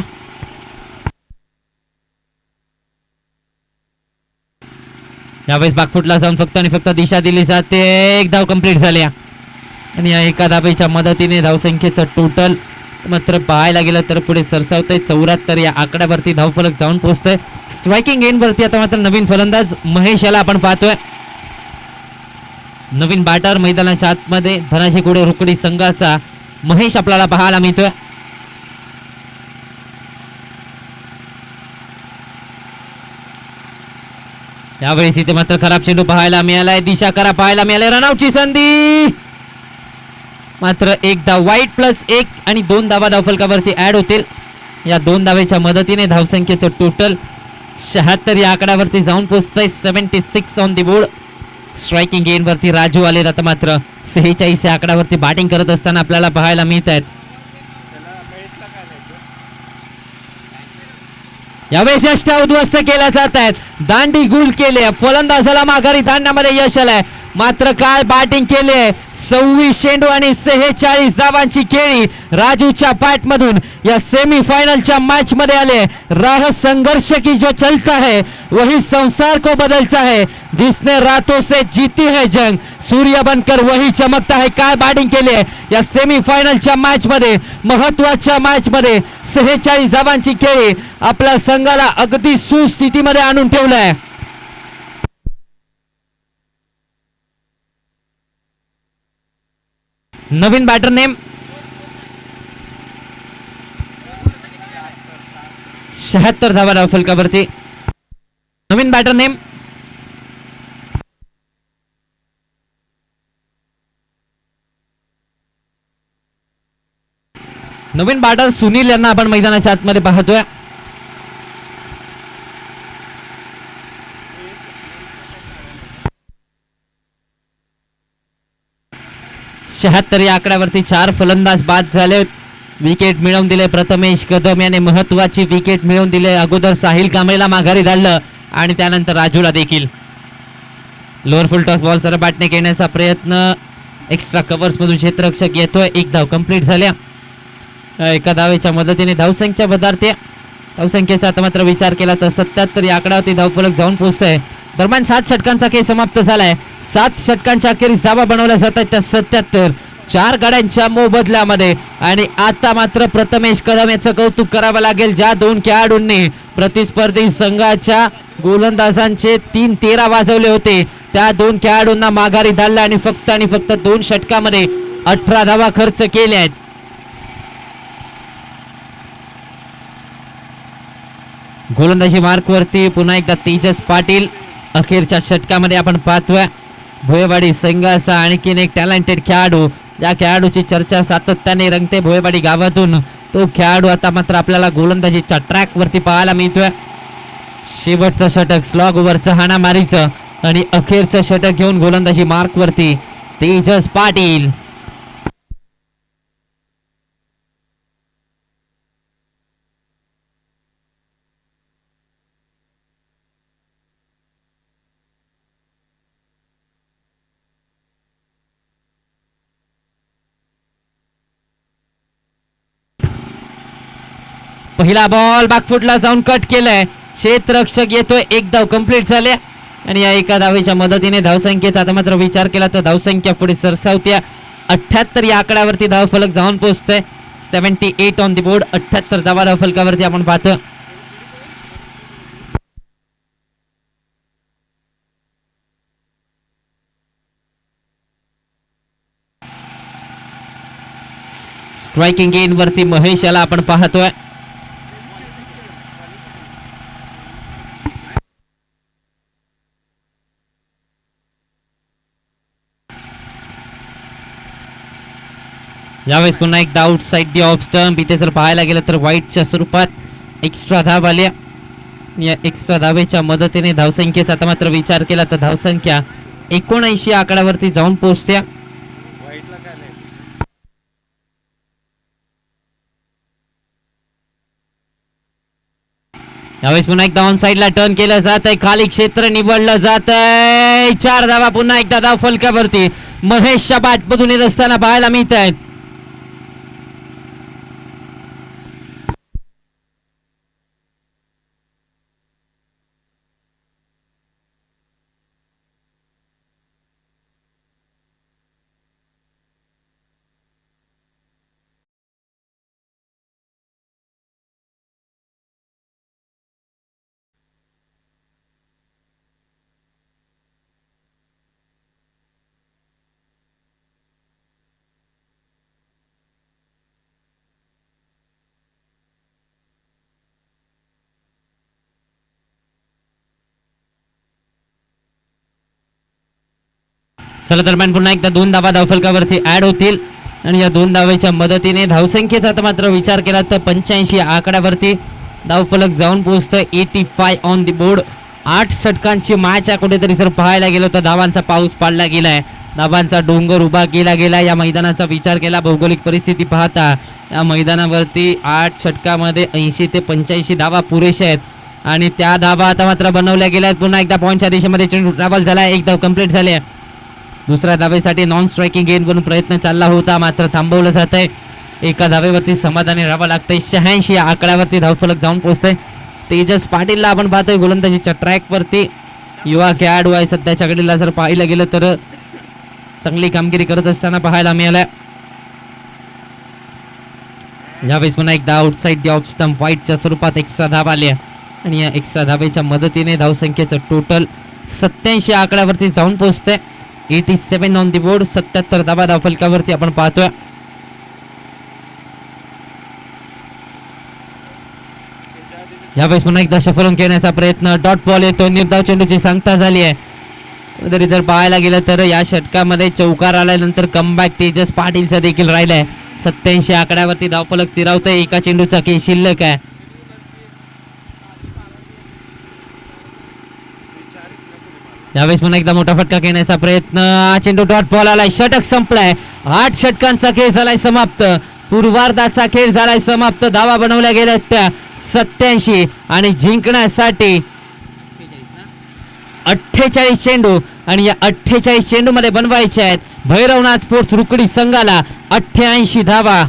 Speaker 1: यावेळेस बॅकफुटला जाऊन फक्त आणि फक्त दिशा दिली जाते. एक धाव कंप्लीट झाल्या आणि या एका धावेच्या मदतीने धावसंख्येचं टोटल मात्र पाहायला गेलं तर पुढे सरसावतंय. 74 या आकड्यावरती धावफलक जाऊन पोहोचतोय. स्ट्रायकिंग एंड वरती आता मात्र नवीन फलंदाज महेश याला आपण पाहतोय. नवीन बॅटर मैदानाच्या आतमध्ये धनाजी कुडे रुकडी संघाचा महेश आपल्याला पाहायला मिळतोय. यावेळेस इथे मात्र खराब चेंडू पाहायला मिळालाय. दिशा करा पाहायला मिळालाय. रनआउटची संधी. मात्र 1 धाव वाईट प्लस 1 आणि 2 धावा धावफलकावरती ऍड होतील. या 2 धावेच्या मदतीने धावसंख्येचं टोटल 76 या आकड्यावरती जाऊन पोहोचतंय. 76 on the board. Striking end वरती राजू आले. आता मात्र 46 या आकड्यावरती बॅटिंग करत असताना आपल्याला पाहायला मिळत आहेत. यावेळेस यष्टा उद्ध्वस्त केल्या जात आहेत. दांडी गुल केले, फलंदाजाला माघारी धाडण्यामध्ये यश आलंय. मात्र काय बॅटिंग केली आहे. 26 चेंडू आणि 46 धावांची खेळी राजूच्या बॅट मधून या सेमीफाइनलच्या मैच मध्ये आले. राह संघर्ष की जो चलता है वही संसार को बदलता है, जिसने रातों से जीती है जंग सूर्य बनकर वही चमकता है. काय बॅटिंग केली आहे या सेमीफायनलच्या मॅच मध्ये, महत्वाच्या मॅच मध्ये 46 धावांची खेळी आपल्या संघाला अगदी सुस्थितीमध्ये आणून ठेवलंय. नवीन बॅटर नेम 76 धावा धाव फलकावरती. नवीन बॅटर नेम नवीन बॅटर सुनील यांना आपण मैदानाच्या आतमध्ये पाहतोय. शहात्तर या आकड्यावरती 4 फलंदाज बाद झाले. विकेट मिळवून दिले प्रथमेश कदम याने, महत्वाची विकेट मिळवून दिले. अगोदर साहिल कांबळेला माघारी धाडलं आणि त्यानंतर राजूला देखील. लोअर फुल टॉस बॉल सर बॅटने घेण्याचा प्रयत्न, एक्स्ट्रा कव्हर्स मधून क्षेत्ररक्षक येतोय. एक धाव कंप्लीट झाल्या. एका धावेच्या मदतीने धावसंख्या वधारते. धावसंख्येचा आता मात्र विचार केला तर 77 या आकड्यावरती धावफलक जाऊन पोहोचतोय. दरम्यान 7 षटकांचा खेळ समाप्त झालाय. 7 षटकांच्या अखेरीस धावा बनवल्या जात आहेत त्या 77, 4 गाड्यांच्या मोबदल्यामध्ये. आणि आता मात्र प्रथमेश कदम याचं कौतुक करावं लागेल, ज्या 2 खेळाडूंनी प्रतिस्पर्धी संघाच्या गोलंदाजांचे 3-13 वाजवले होते. त्या 2 खेळाडूंना माघारी धाडलं आणि फक्त 2 षटकामध्ये 18 धावा खर्च केल्या आहेत. गोलंदाजी मार्कवरती पुन्हा एकदा तेजस पाटील. अखेरच्या षटकामध्ये आपण पाहतोय भोयवाडी संघाचा आणखीन एक टॅलेंटेड खेळाडू, या खेळाडूची चर्चा सातत्याने रंगते भोयवाडी गावातून. तो खेळाडू आता मात्र आपल्याला गोलंदाजीच्या ट्रॅक वरती पाहायला मिळतोय. शेवटचं षटक स्लॉग ओव्हरचं हाणामारीचं आणि अखेरचं षटक घेऊन गोलंदाजी मार्क वरती तेजस पाटील. पहिला बॉल बॅकफुटला जाऊन कट केलाय. क्षेत्ररक्षक येतोय. एक धाव कंप्लीट झाले आणि या एका धावेच्या मदतीने धावसंख्येचा आता मात्र विचार केला तर धावसंख्या पुढे सरसावते. 78 या आकड्यावरती धाव फलक जाऊन पोहोचतोय. 78 ऑन द बोर्ड. 78 धावा धाव फलकावरती आपण पाहतो. स्ट्रायकिंग एंड वरती महेश याला आपण पाहतोय. यावेळेस पुन्हा एकदा आउटसाइड दी ऑफ स्टंप. इथे जर पाहायला गेलं तर वाईटच्या स्वरूपात एक्स्ट्रा धाव आल्या. या एक्स्ट्रा धावेच्या मदतीने धावसंख्येचा आता मात्र विचार केला तर धावसंख्या 79 आकड्यावरती जाऊन पोहोचते. यावेळेस पुन्हा एकदा ऑन साइडला टर्न केलं जात आहे. खाली क्षेत्र निवडलं जात आहे. 4 धावा पुन्हा एकदा धाव फलकावरती महेशच्या बॅट मधून येत असताना पाहायला मिळत आहेत. चला दरम्यान पुन्हा एकदा 2 धावा धावफलकावरती ऍड होतील आणि या 2 धावेच्या मदतीने धावसंख्येचा आता मात्र विचार केला तर 85 आकड्यावरती धावफलक जाऊन पोहोचतोय. 85 ऑन द बोर्ड. 8 षटकांची मॅच कुठेतरी जर पाहायला गेलो तर धावांचा पाऊस पाडला गेलाय. धावांचा डोंगर उभा केला गेला. या मैदानाचा विचार केला भौगोलिक परिस्थिती पाहता या मैदानावरती 8 षटकामध्ये 80 ते 85 धावा पुरेशा आहेत. आणि त्या धावा आता मात्र बनवल्या गेल्या. पुन्हा एकदा पॉईंटच्या दिशेमध्ये चेंडू ट्रॅव्हल झाला, एकदा कम्प्लीट झाले. दुसऱ्या धावेसाठी नॉन स्ट्रायकिंग गेंद बनून प्रयत्न चालला होता, मात्र थांबवलं जात आहे. एका धावेवरती समाधानी राहावं लागतंय. 86 या आकड्यावरती धावफलक जाऊन पोहोचतंय. तेजस पाटीलला आपण पाहतोय गोलंदाजीच्या ट्रॅकवरती. युवा खेळाडू आहे सध्याच्या घडीला, जर पाहिलं गेलं तर चांगली कामगिरी करत असताना पाहायला मिळालंय. यावेळेस पुन्हा एकदा आउटसाइड द ऑफ स्टंप वाईटच्या स्वरूपात एक्स्ट्रा धाव आली आहे आणि या एक्स्ट्रा धावेच्या मदतीने धावसंख्येचं टोटल 87 आकड्यावरती जाऊन पोहोचतंय. 87 ऑन दी बोर्ड. 77 धावा धावफलकावरती आपण पाहतोय. यावेळेस पुन्हा एकदा शफलून खेळण्याचा प्रयत्न. डॉट बॉल येतो. निर्धाव चेंडूची सांगता झाली आहे. तरी जर पाहायला गेलं तर या षटकामध्ये चौकार आल्यानंतर कमबॅक तेजस पाटीलचा देखील राहिलाय. 87 आकड्यावरती धावफलक स्थिरावतोय. एका चेंडूचा खेळ शिल्लक आहे. यावेळेस पुन्हा एकदा मोठा फटका घेण्याचा प्रयत्न. चेंडू डॉट बॉल आलाय. षटक संपलाय. 8 षटकांचा खेळ झालाय समाप्त. पूर्वार्धाचा खेळ झालाय समाप्त. धावा बनवल्या गेल्या त्या 87 आणि जिंकण्यासाठी 48 चेंडू आणि या 48 चेंडू मध्ये बनवायचे आहेत भैरवनाथ स्पोर्ट्स रुकडी संघाला 88 धावा.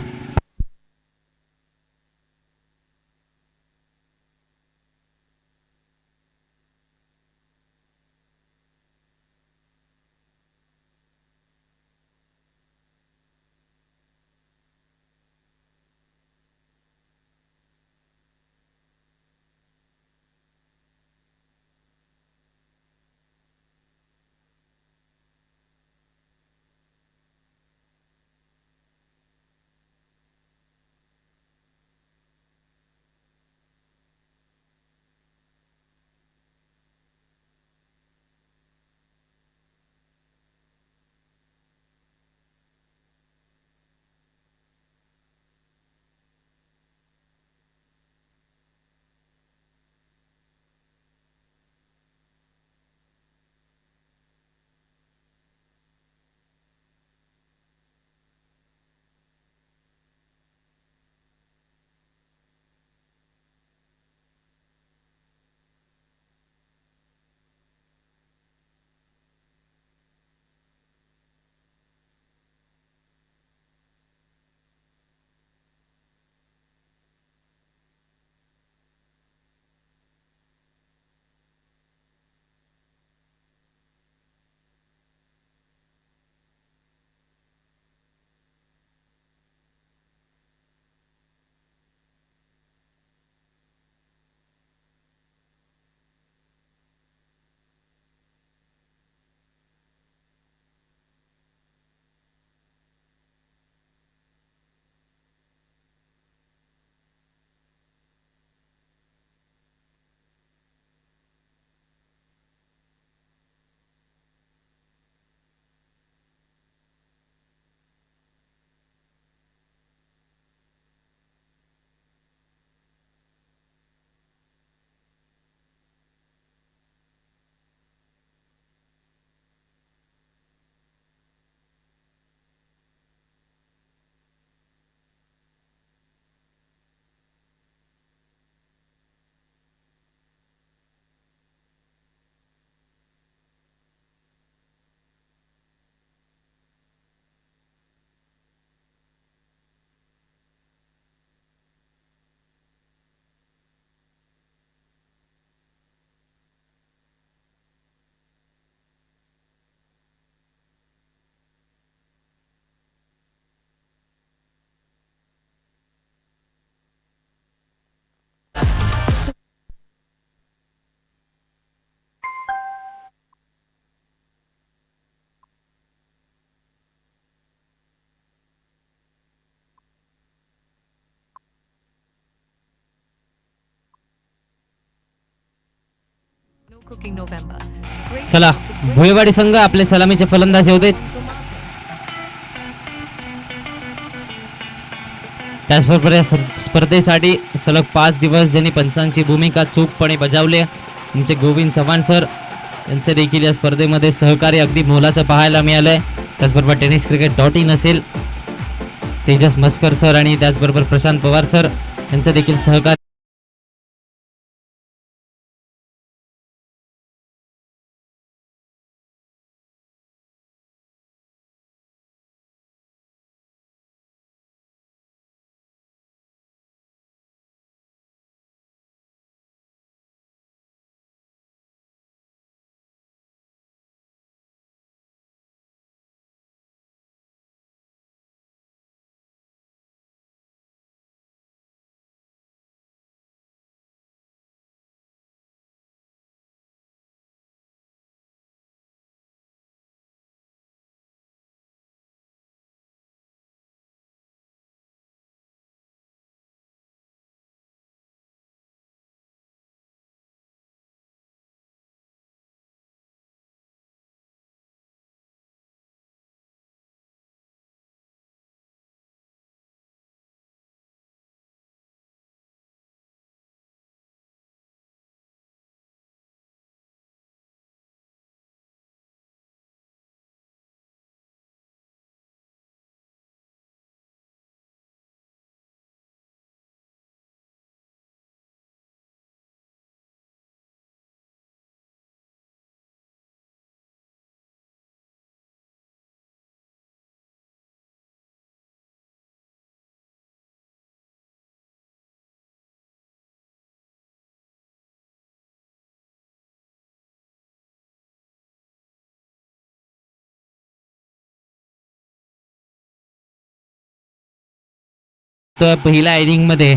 Speaker 1: चला भुईवाडी संघ आपले सलामीचे फलंदाज होते. त्याचबरोबर या स्पर्धेसाठी सलग 5 दिवस ज्यांनी पंचांची भूमिका चोखपणे बजावली तुमचे गोविंद चव्हाण सर यांचे देखील या स्पर्धेमध्ये सहकार्य अगदी मोलाचं पाहायला मिळालंय. त्याचबरोबर tenniscricket.in असेल तेजस मस्कर सर आणि त्याचबरोबर प्रशांत पवार सर यांचं देखील सहकार्य पाहतोय पहिल्या इनिंग मध्ये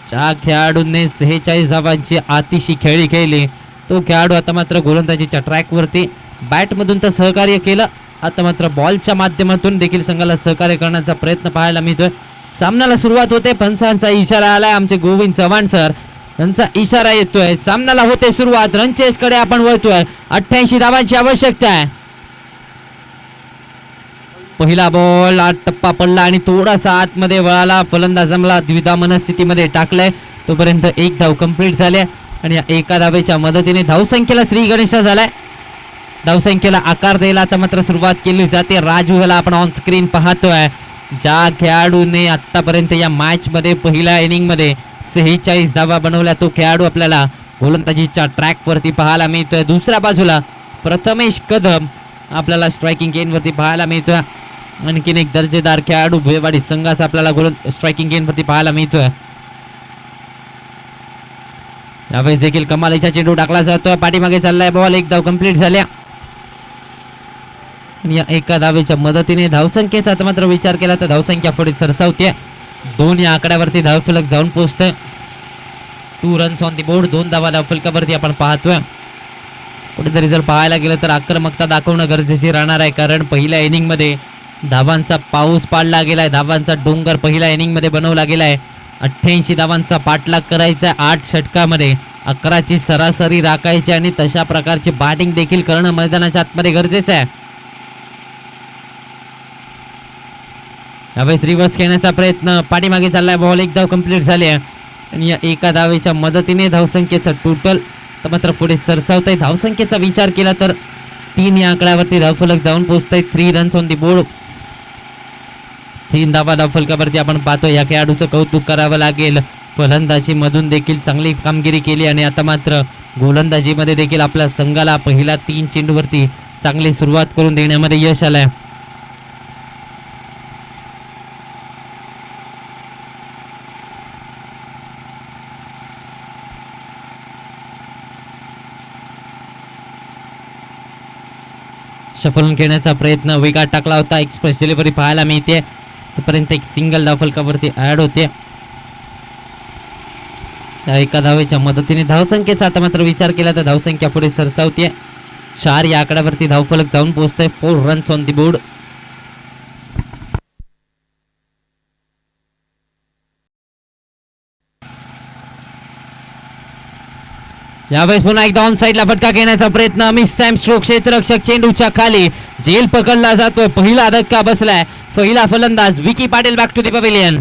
Speaker 1: ज्या खेळाडूंनी 46 धावांची अतिशय खेळी खेळली तो खेळाडू आता मात्र गोलंदाजीच्या ट्रॅकवरती बॅटमधून तर सहकार्य केलं, आता मात्र बॉलच्या माध्यमातून देखील संघाला सहकार्य करण्याचा प्रयत्न पाहायला मिळतोय. सामन्याला सुरुवात होते, पंचांचा इशारा आलाय, आमचे गोविंद चव्हाण सर यांचा इशारा येतोय. सामन्याला होते सुरुवात, रनचेस कडे आपण वळतोय. 88 धावांची आवश्यकता आहे. पहिला बॉल आत टप्पा पडला आणि थोडासा आतमध्ये वळाला, फलंदाजाला द्विधा मनस्थितीमध्ये टाकलंय. तोपर्यंत एक धाव कंप्लीट झाले आणि या एका धावेच्या मदतीने धावसंख्येला श्री गणेश झालाय. धावसंख्येला आकार द्यायला आता मात्र सुरुवात केली जाते. राजू ह्याला आपण ऑन स्क्रीन पाहतोय. ज्या खेळाडूने आतापर्यंत या मॅच मध्ये पहिल्या इनिंग मध्ये 46 धावा बनवल्या तो खेळाडू आपल्याला गोलंदाजीच्या ट्रॅक वरती पाहायला मिळतोय. दुसऱ्या बाजूला प्रथमेश कदम आपल्याला स्ट्रायकिंग गेन वरती पाहायला मिळतोय. आणखीन एक दर्जेदार खेळाडू भुयेवाडी संघाचा आपल्याला स्ट्रायकिंग गेन वरती पाहायला मिळतोय. यावेळेस देखील कमालीचा चेंडू टाकला जातोय, पाठीमागे चाललाय बॉल, एक धाव कंप्लीट झाल्या. या एका धावेच्या मदतीने धावसंख्येचा आता मात्र विचार केला तर धावसंख्या पुढे सरसावते. 2 या आकड्यावरती धावफलक जाऊन पोहोचतोय. 2 रन्स ऑन दी बोर्ड, 2 धावा धावफलकावरती आपण पाहतोय. कुठेतरी जर पाहायला गेलं तर आक्रमकता दाखवणं गरजेची राहणार आहे, कारण पहिल्या इनिंग मध्ये धावांचा पाऊस पाडला गेलाय, धावांचा डोंगर पहिल्या इनिंग मध्ये बनवला गेलाय. 88 धावांचा पाठलाग करायचा 8 षटकामध्ये, 11ची सरासरी राखायची आणि तशा प्रकारची बॅटिंग देखील करणं मैदानाच्या आतमध्ये गरजेचं आहे. यावेळेस रिव्हर्स खेळण्याचा प्रयत्न, पाठीमागे चाललाय बॉल, एक धाव कंप्लीट झाली आहे आणि या एका धावेच्या मदतीने धावसंख्येचा टोटल तर मात्र पुढे सरसावत आहे. धावसंख्येचा विचार केला तर 3 या आकड्यावरती धावफलक जाऊन पोहोचतंय. 3 रन्स ऑन दी बोर्ड, 3 धावा धावफलकावरती आपण पाहतो. या खेळाडूचं कौतुक करावं लागेल, फलंदाजी मधून देखील चांगली कामगिरी केली आणि आता मात्र गोलंदाजीमध्ये देखील आपल्या संघाला पहिल्या 3 चेंडूवरती चांगली सुरुवात करून देण्यामध्ये यश आलंय. शफलून खेळण्याचा प्रयत्न, वेगात टाकला होता, एक्सप्रेस डिलिव्हरी पाहायला मिळते. तोपर्यंत एक सिंगल धावफलकावरती ऍड होते. एका धावेच्या मदतीने धावसंख्येचा आता मात्र विचार केला तर धावसंख्या पुढे सरसावते. 4 या आकड्यावरती धावफलक जाऊन पोहोचतोय. 4 रन्स ऑन दी बोर्ड. यावेळेस पुन्हा एकदा ऑन साइडला फटका घेण्याचा प्रयत्न, मिस टाइम स्ट्रोक, क्षेत्ररक्षक चेंडूच्या खाली, झेल पकडला जातोय. पहिला धक्का बसलाय. पहिला फलंदाज Vicky Patil back to the pavilion.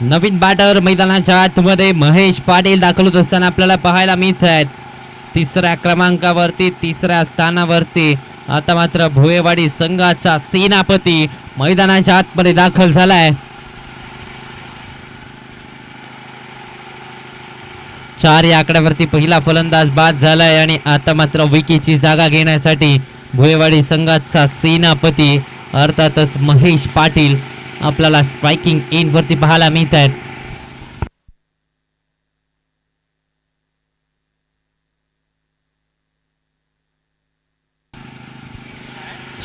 Speaker 1: नवीन बॅटर मैदानाच्या आतमध्ये महेश पाटील दाखल होत असताना आपल्याला पाहायला मिळत आहेत. 3ऱ्या क्रमांकावरती, 3ऱ्या स्थानावरती आता मात्र भुयेवाडी संघाचा सेनापती मैदानाच्या आतमध्ये दाखल झालाय. 4 या आकड्यावरती पहिला फलंदाज बाद झालाय आणि आता मात्र विकीची जागा घेण्यासाठी भुयेवाडी संघाचा सेनापती अर्थातच महेश पाटील आपल्याला स्ट्रायकिंग इन वरती पाहायला मिळत आहेत.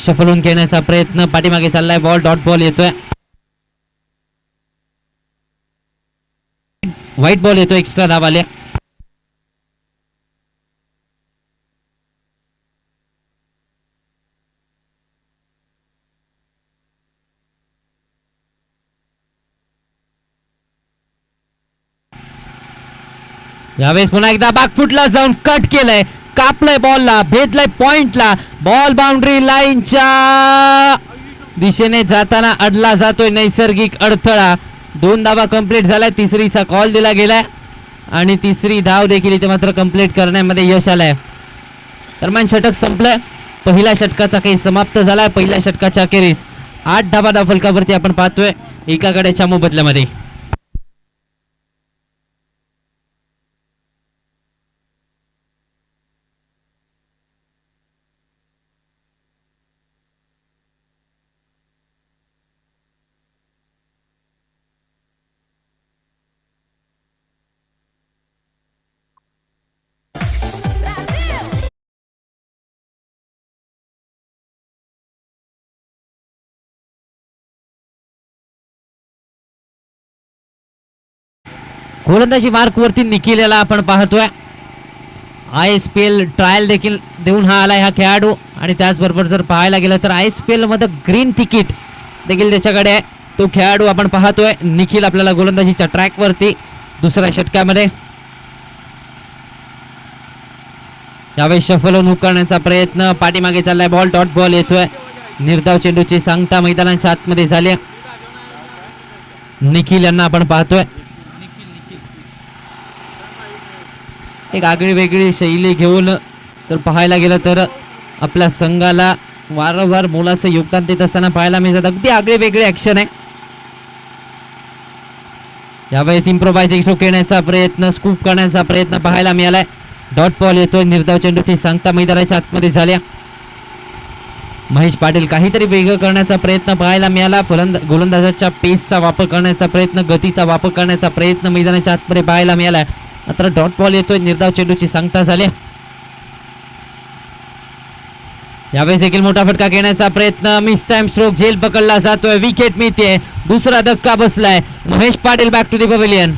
Speaker 1: शफलून खेळण्याचा प्रयत्न, पाठीमागे चाललाय बॉल, डॉट बॉल येतोय. व्हाईट बॉल येतो, एक्स्ट्रा धाव आले. यावेळेस पुन्हा एकदा बॅकफुटला जाऊन कट केलंय, कापलंय बॉलला, भेदलंय पॉइंटला. बॉल बाउंड्री लाईनच्या दिशेने जाताना अडला जातोय नैसर्गिक अडथळा. 2 धावा कंप्लीट झालाय, 3रीचा कॉल दिला गेलाय. आणि तिसरी धाव देखील इथे मात्र कंप्लीट करण्यामध्ये यश आलंय. दरम्यान षटक संपलंय. पहिल्या षटकाचा काही समाप्त झालाय. पहिल्या षटकाच्या अखेरीस 8 धावा धावफलकावरती आपण पाहतोय एका गड्याच्या मोबदल्यामध्ये. गोलंदाजी मार्क वरती निखिल याला आपण पाहतोय. ISPL ट्रायल देखील देऊन हा आलाय हा खेळाडू. आणि त्याचबरोबर जर पाहायला गेलं तर ISPL मध्ये ग्रीन तिकीट देखील त्याच्याकडे आहे. तो खेळाडू आपण पाहतोय निखिल आपल्याला गोलंदाजीच्या ट्रॅक वरती दुसऱ्या षटकामध्ये. यावेळी शफल हुक करण्याचा प्रयत्न. पाठीमागे चाललाय बॉल. डॉट बॉल येतोय. निर्धाव चेंडूची सांगता मैदानाच्या आतमध्ये झाली. निखिल यांना आपण पाहतोय एक आगळी वेगळी शैली घेऊन तर पाहायला गेलं तर आपल्या संघाला वारंवार मोलाचं योगदान देत असताना पाहायला मिळतात. अगदी आगळे वेगळे ऍक्शन आहे. यावेळेस इम्प्रोवायझिंग स्ट्रोक येण्याचा प्रयत्न, स्कूप करण्याचा प्रयत्न पाहायला मिळालाय. डॉट बॉल येतोय. निर्धाव चेंडूची सांगता मैदानाच्या आतमध्ये झाल्या. महेश पाटील काहीतरी वेगळं करण्याचा प्रयत्न पाहायला मिळाला. गोलंदाजाच्या पेसचा वापर करण्याचा प्रयत्न, गतीचा वापर करण्याचा प्रयत्न मैदानाच्या आतमध्ये पाहायला मिळालाय. मात्र डॉट बॉल येतोय. निर्धाव चेंडूची सांगता झाली. यावेळेस देखील मोठा फटका घेण्याचा प्रयत्न. Mistime stroke. झेल पकडला जातोय. विकेट मिळते. दुसरा धक्का बसलाय. Mahesh Patil back to the pavilion.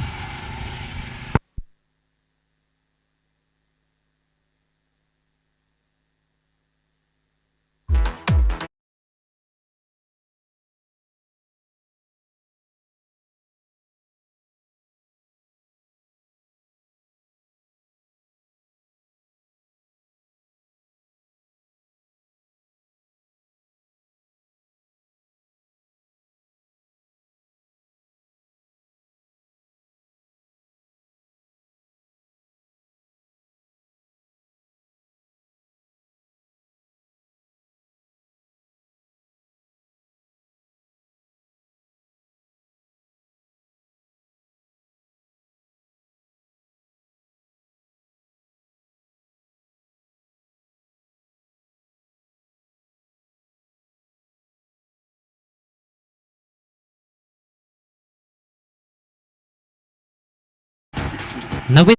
Speaker 1: नवीन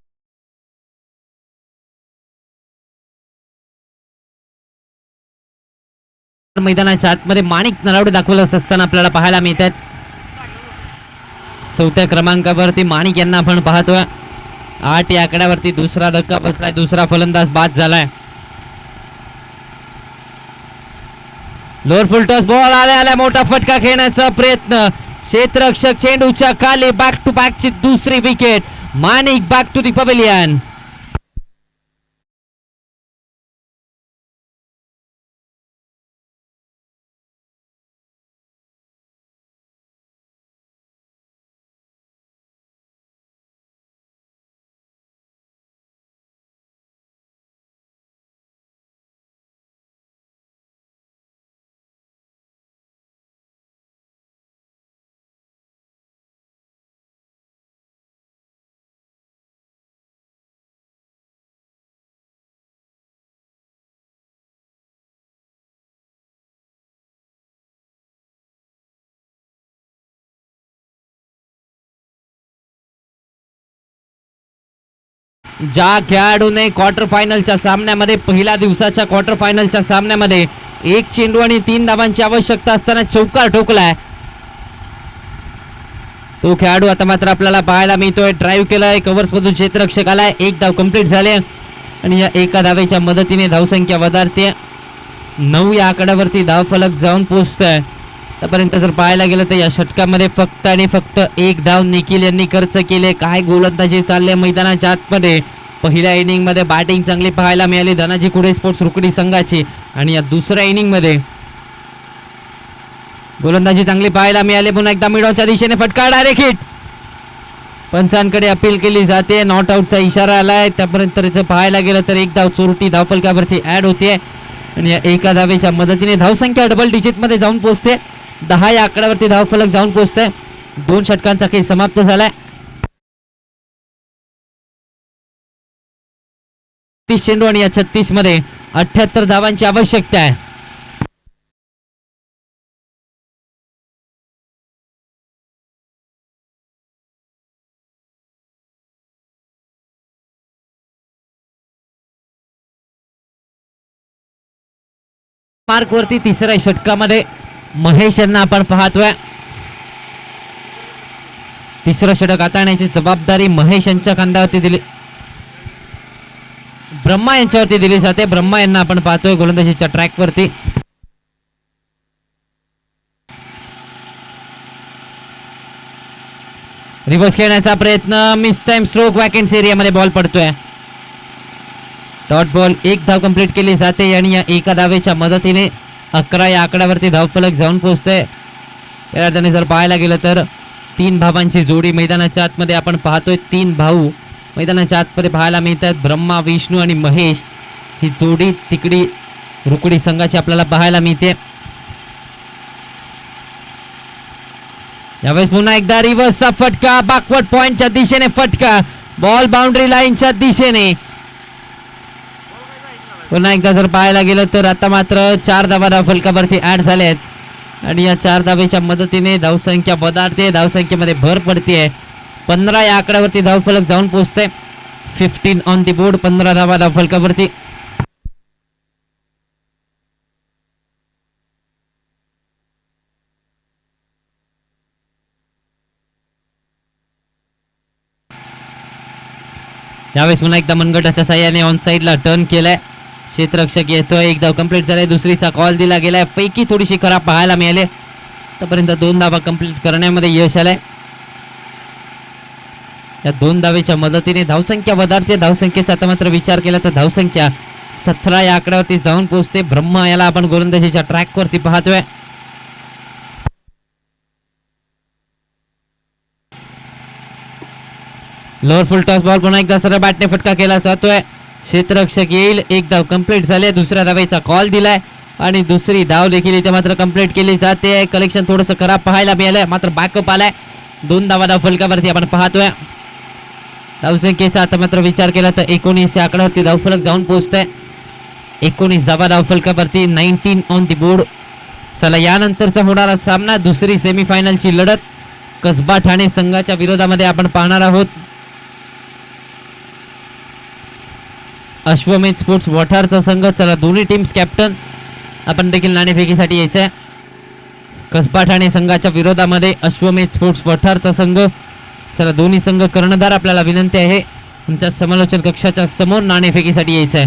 Speaker 1: मैदानाच्या आतमध्ये माणिक नलावडे दाखवत असताना आपल्याला पाहायला मिळतात. चौथ्या क्रमांकावरती माणिक यांना आपण पाहतोय. 8 या आकड्यावरती दुसरा धक्का बसलाय. दुसरा फलंदाज बाद झालाय. लोअर फुल टॉस बॉल आल्या मोठा फटका खेळण्याचा प्रयत्न. क्षेत्ररक्षक चेंडूच्या खाली. बॅक टू बॅक ची दुसरी wicket. Manik back to the pavilion. ज्या खेळाडूने क्वार्टर फायनलच्या सामन्यामध्ये पहिल्या दिवसाच्या क्वार्टर फायनलच्या सामन्यामध्ये 1 चेंडू आणि 3 धावांची आवश्यकता असताना चौकार ठोकलाय, तो खेळाडू आता मात्र आपल्याला पाहायला मिळतोय. ड्राईव्ह केलाय, कव्हर्स मधून क्षेत्ररक्षक आलाय. 1 धाव कंप्लीट झाले आणि या एका धावेच्या मदतीने धावसंख्या वधारते. 9 या आकड्यावरती धावफलक जाऊन पोहोचतोय. आतापर्यंत जर पाहायला गेलं तर या षटकामध्ये फक्त आणि फक्त 1 धाव निखिल यांनी खर्च केले. काय गोलंदाजी चालले मैदानाच्या आतमध्ये. पहिल्या इनिंग मध्ये बॅटिंग चांगली पाहायला मिळाली धनाजी कुडे स्पोर्ट्स रुकडी संघाची आणि या दुसऱ्या इनिंग मध्ये गोलंदाजी चांगली पाहायला मिळाली. पुन्हा एकदा मिडॉनच्या दिशेने फटका. Direct hit. पंचांकडे अपील केली जाते. नॉट आउटचा इशारा आलाय. त्यापर्यंत पाहायला गेलं तर एक धाव चोरटी धावफलकावरती ऍड होते आणि या एका धावेच्या मदतीने धावसंख्या डबल डिजिट मध्ये जाऊन पोहोचते. 10 या आकड्यावरती धावफलक जाऊन पोहोचते. 2 षटकांचा खेळ समाप्त झालाय. 30 चेंडू आणि या 36 मध्ये 78 धावांची आवश्यकता आहे. मार्क वरती तिसऱ्या षटकामध्ये महेश यांना आपण पाहतोय. तिसरं षटक हाताळण्याची जबाबदारी महेश यांच्या खांद्यावरती दिली, ब्रह्मा यांच्यावरती दिली जाते. ब्रह्मा यांना आपण पाहतोय गोलंदाजीच्या ट्रॅक वरती. रिव्हर्स खेळण्याचा प्रयत्न, मिस टाइम स्ट्रोक, वॅकन्सी एरियामध्ये बॉल पडतोय. डॉट बॉल, एक धाव कंप्लीट केली जाते आणि या एका धावेच्या मदतीने 11 या आकड्यावरती धावफलक जाऊन पोहोचते. या अर्थाने जर पाहायला गेलं तर 3 भावांची जोडी मैदानाच्या आतमध्ये आपण पाहतोय. 3 भाऊ मैदानाच्या आतमध्ये पाहायला मिळतात. ब्रह्मा, विष्णू आणि महेश ही जोडी तिकडी रुकडी संघाची आपल्याला पाहायला मिळते. यावेळेस पुन्हा एकदा रिव्हर्सचा फटका, बॅकवर्ड पॉइंटच्या दिशेने फटका, बॉल बाउंड्री लाईनच्या दिशेने. पुन्हा एकदा जर पाहायला गेलं तर आता मात्र 4 धावा धावफलकावरती ऍड झाले आहेत आणि या 4 धावेच्या मदतीने धावसंख्या बदलते, धावसंख्येमध्ये भर पडते. 15 या आकड्यावरती धावफलक जाऊन पोहोचते. 15 ऑन दी बोर्ड, 15 धावा धावफलकावरती. यावेळेस पुन्हा एकदा मनगटाच्या साह्याने ऑन साईडला टर्न केलाय. क्षेत्ररक्षक येतोय. एक धाव कंप्लीट झालाय. दुसरीचा कॉल दिला गेलाय. पैकी थोडीशी खराब पाहायला मिळाली. आतापर्यंत 2 धावा कंप्लीट करण्यामध्ये यश आलंय. या 2 धावेच्या मदतीने धावसंख्या वधारते. धावसंख्येचा आता मात्र विचार केला तर धावसंख्या 17 या आकड्यावरती जाऊन पोहोचते. ब्रह्मा याला आपण गोलंदाजीच्या ट्रॅक वरती पाहतोय. लोअर फुल टॉस बॉल, पुन्हा एकदा सरळ बॅटने फटका केला जातोय. क्षेत्ररक्षक येईल. एक धाव कंप्लीट झाले. दुसऱ्या धावेचा कॉल दिलाय आणि दुसरी धाव देखील इथे मात्र कंप्लीट केली जाते. कलेक्शन थोडंसं खराब पाहायला मिळालंय, मात्र बॅकअप आलाय. 2 धावा धावफलकावरती आपण पाहतोय. धावसंख्येचा आता मात्र विचार केला तर 19 या आकड्यावरती धावफलक जाऊन पोहोचतोय. 19 धावा धावफलकावरती, 19 ऑन दी बोर्ड. चला यानंतरचा होणारा सामना, दुसरी सेमीफायनलची लढत कसबा ठाणे संघाच्या विरोधामध्ये आपण पाहणार आहोत. अश्वमेध स्पोर्ट्स वठारचा संघ. चला दोन्ही टीम्स कॅप्टन आपण देखील नाणेफेकीसाठी यायचंय. कसबा ठाणे संघाच्या विरोधामध्ये अश्वमेध स्पोर्ट्स वठारचा संघ. चला दोन्ही संघ कर्णधार, आपल्याला विनंती आहे तुमच्या समालोचन कक्षाच्या समोर नाणेफेकीसाठी यायचंय.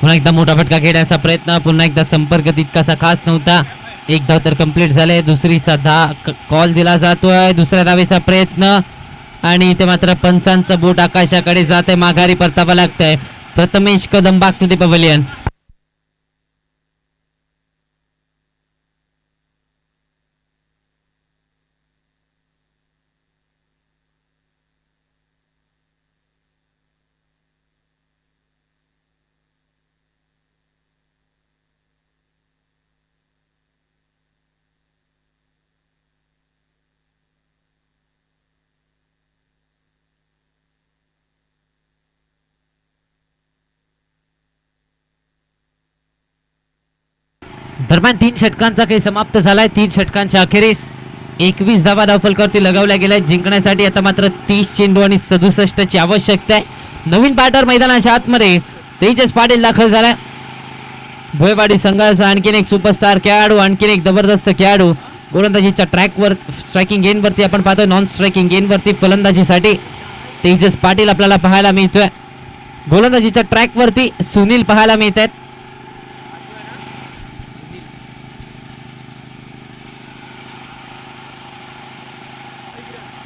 Speaker 1: पुन्हा एकदा मोठा फटका खेळण्याचा प्रयत्न, पुन्हा एकदा संपर्क तितकासा खास नव्हता. एक धाव तर कंप्लीट झाले. दुसरीचा कॉल दिला जातोय. दुसऱ्या धावेचा प्रयत्न आणि इथे मात्र पंचांचं बोट आकाशाकडे जाते. माघारी परतावा लागतंय. Prathamesh Kadam back to the pavilion. दरम्यान 3 षटकांचा खेळ समाप्त झालाय. 3 षटकांच्या अखेरीस 21 धावा धावफलकावरती लगावल्या गेल्या. जिंकण्यासाठी आता मात्र 30 चेंडू आणि 67 ची आवश्यकता आहे. नवीन बॅटर मैदानाच्या आतमध्ये तेजस पाटील दाखल झालाय. भोयवाडी संघाचा आणखीन एक सुपरस्टार खेळाडू, आणखीन एक जबरदस्त खेळाडू. गोलंदाजीच्या ट्रॅकवर स्ट्रायकिंग गेन वरती आपण पाहतोय. नॉन स्ट्रायकिंग गेन वरती फलंदाजीसाठी तेजस पाटील आपल्याला पाहायला मिळतोय. गोलंदाजीच्या ट्रॅक वरती सुनील पाहायला मिळत आहेत.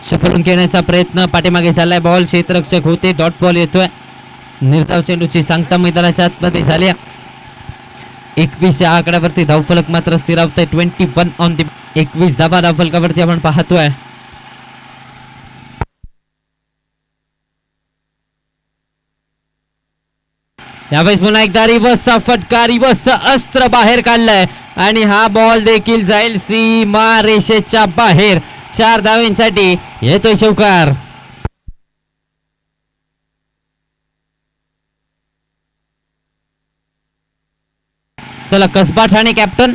Speaker 1: शफलून खेळण्याचा प्रयत्न, पाठीमागे चाललाय बॉल, क्षेत्ररक्षक होते, डॉट बॉल येतोय. निर्धाव चेंडूची सांगता मैदानाच्या आतमध्ये झाली. 21 या आकड्यावरती धावफलक मात्र स्थिरावतोय. 21 ऑन दी 21 धावा धावफलकावरती आपण पाहतोय. यावेळेस पुन्हा एकदा रिव्हर्सचा फटका, रिव्हर्सचा अस्त्र बाहेर काढलाय आणि हा बॉल देखील जाईल सीमा रेषेच्या बाहेर. 4 धावांसाठी येतोय चौकार. चला कसबा ठाणे कॅप्टन,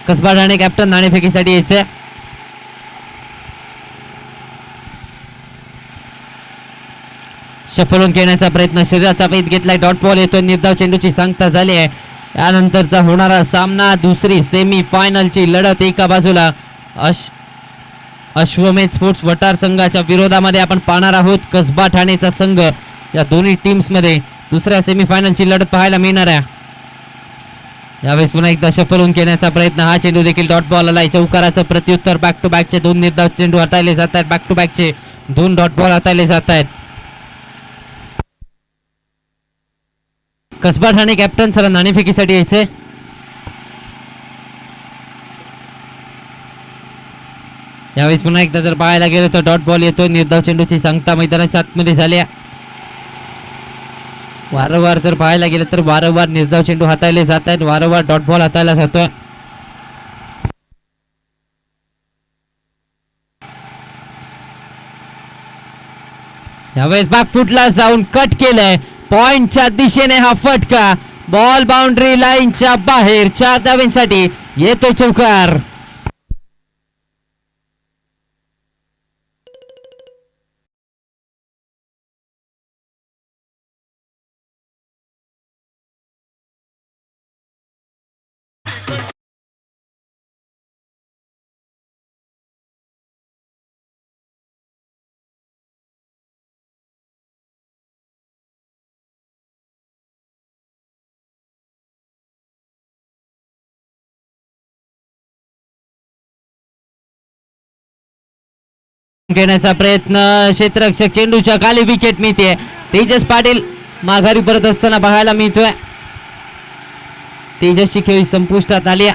Speaker 1: कसबा ठाणे कॅप्टन नाणेफेकीसाठी यायचंय. शफलून खेळण्याचा प्रयत्न, शरीराचा वेध घेतलाय, डॉट बॉल येतोय. निर्धाव चेंडूची सांगता झाली आहे. यानंतरचा होणारा सामना, दुसरी सेमी फायनलची लढत. एका बाजूला अश्वमेध स्पोर्ट्स वटार संघाच्या विरोधामध्ये आपण पाहणार आहोत कसबा ठाणेचा संघ. या दोन्ही टीम्स मध्ये दुसऱ्या सेमी फायनलची लढत पाहायला मिळणार आहे. यावेळेस पुन्हा एकदा शफलून खेळण्याचा प्रयत्न, हा चेंडू देखील डॉट बॉल आलाय. चौकाराचं प्रत्युत्तर, बॅक टू बॅकचे 2 निर्धाव चेंडू हाताळले जात आहेत. बॅक टू बॅकचे 2 डॉट बॉल हाताळले जात आहेत. कसबा ठाणे कॅप्टन, चला नाणेफेकीसाठी यायचे. यावेळेस पुन्हा एकदा जर पाहायला गेलं तर डॉट बॉल येतोय. निर्धाव चेंडूची सांगता मैदानाच्या आतमध्ये झाल्या. वारंवार जर पाहायला गेलं तर वारंवार निर्धाव चेंडू हाताळले जात आहेत, वारंवार डॉट बॉल हाताळला जातोय. यावेळेस बॅकफुटला जाऊन कट केलंय. पॉइंटच्या दिशेने हा फटका, बॉल बाउंड्री लाईनच्या बाहेर. 4 धावांसाठी येतोय चौकार. घेण्याचा प्रयत्न, क्षेत्ररक्षक चेंडूच्या खाली विकेट मिळते. तेजस पाटील माघारी परत असताना पाहायला मिळतोय. तेजसची खेळी संपुष्टात आली.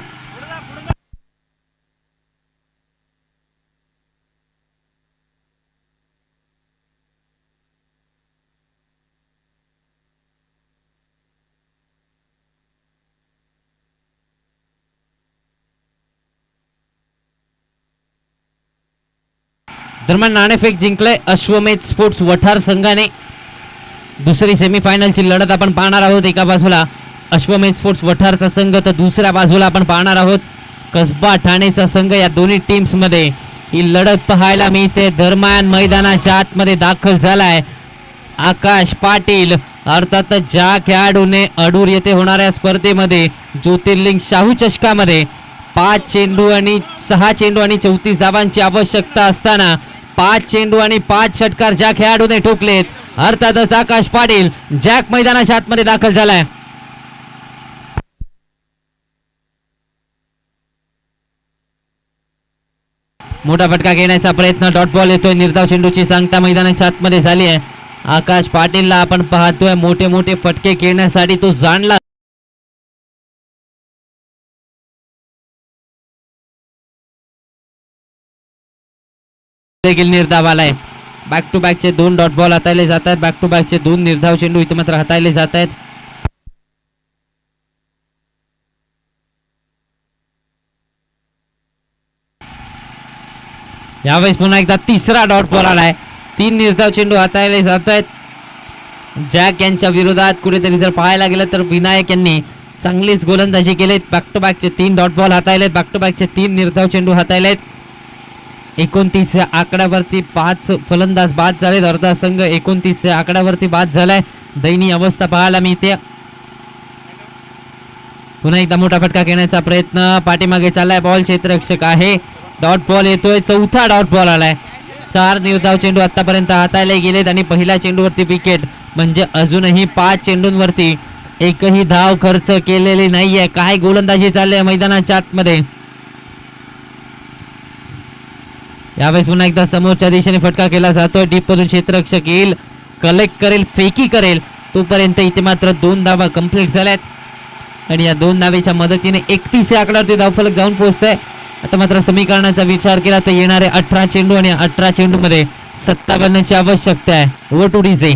Speaker 1: दरम्यान नाणेफेक जिंकलंय अश्वमेध स्पोर्ट्स वठार संघाने. दुसरी सेमीफायनलची लढत आपण पाहणार आहोत. एका बाजूला अश्वमेध स्पोर्ट्स वठारचा संघ तर दुसऱ्या बाजूला आपण पाहणार आहोत कसबा ठाणेचा संघ. या दोन्ही टीम्स मध्ये ही लढत पाहायला मिळते. दरम्यान मैदानाच्या आतमध्ये दाखल झालाय आकाश पाटील. अर्थातच ज्या खेळाडूने अडूर येथे होणाऱ्या स्पर्धेमध्ये ज्योतिर्लिंग शाहू चषकामध्ये 5 चेंडू आणि 6 चेंडू आणि 34 धावांची आवश्यकता असताना 5 चेंडू आणि 5 षटकार ज्या खेळाडूने ठोकलेत, अर्थातच आकाश पाटील जॅक मैदानाच्या आतमध्ये दाखल झालाय. मोठा फटका घेण्याचा प्रयत्न, डॉट बॉल येतोय. निर्धाव चेंडूची सांगता मैदानाच्या आतमध्ये झाली आहे. आकाश पाटीलला आपण पाहतोय मोठे मोठे फटके खेळण्यासाठी तो जाणला. देखील निर्धाव आलाय. बॅक टू बॅकचे 2 डॉट बॉल हाताळले जात आहेत. बॅक टू बॅकचे 2 निर्धाव चेंडू इथे मात्र हाताळले जात आहेत. यावेळेस पुन्हा एकदा तिसरा डॉट बॉल आलाय. 3 निर्धाव चेंडू हाताळले जात आहेत. जॅक यांच्या विरोधात कुठेतरी जर पाहायला गेलं तर विनायक यांनी चांगलीच गोलंदाजी केलीत. बॅक टू बॅकचे 3 डॉट बॉल हाताळलेत. बॅक टू बॅकचे 3 निर्धाव चेंडू हाताळलेत. 29 आकड्यावरती 5 फलंदाज बाद झालेत. अर्धा संघ 29 आकड्यावरती बाद झालाय. दयनीय अवस्था पाहायला मिळते. पुन्हा एकदा मोठा फटका घेण्याचा प्रयत्न, पाठीमागे चाललाय बॉल, क्षेत्ररक्षक आहे, डॉट बॉल येतोय. चौथा डॉट बॉल आलाय. 4 निर्धाव चेंडू आतापर्यंत हाताळले गेलेत आणि पहिल्या चेंडूवरती विकेट. म्हणजे अजूनही 5 चेंडूंवरती एकही धाव खर्च केलेली नाहीये. काय गोलंदाजी चालली आहे मैदानाच्या आतमध्ये. यावेळेस पुन्हा एकदा समोरच्या दिशेने फटका केला जातोय. डीप मधून क्षेत्ररक्षक येईल, कलेक्ट करेल, फेकी करेल, तोपर्यंत इथे मात्र 2 धावा कंप्लीट झाल्यात आणि या 2 धावेच्या मदतीने 31 या आकड्यावरती धावफलक जाऊन पोहोचतंय. आता मात्र समीकरणाचा विचार केला तर येणारे 18 चेंडू आणि 18 चेंडू मध्ये 57 ची आवश्यकता आहे. Over to DJ.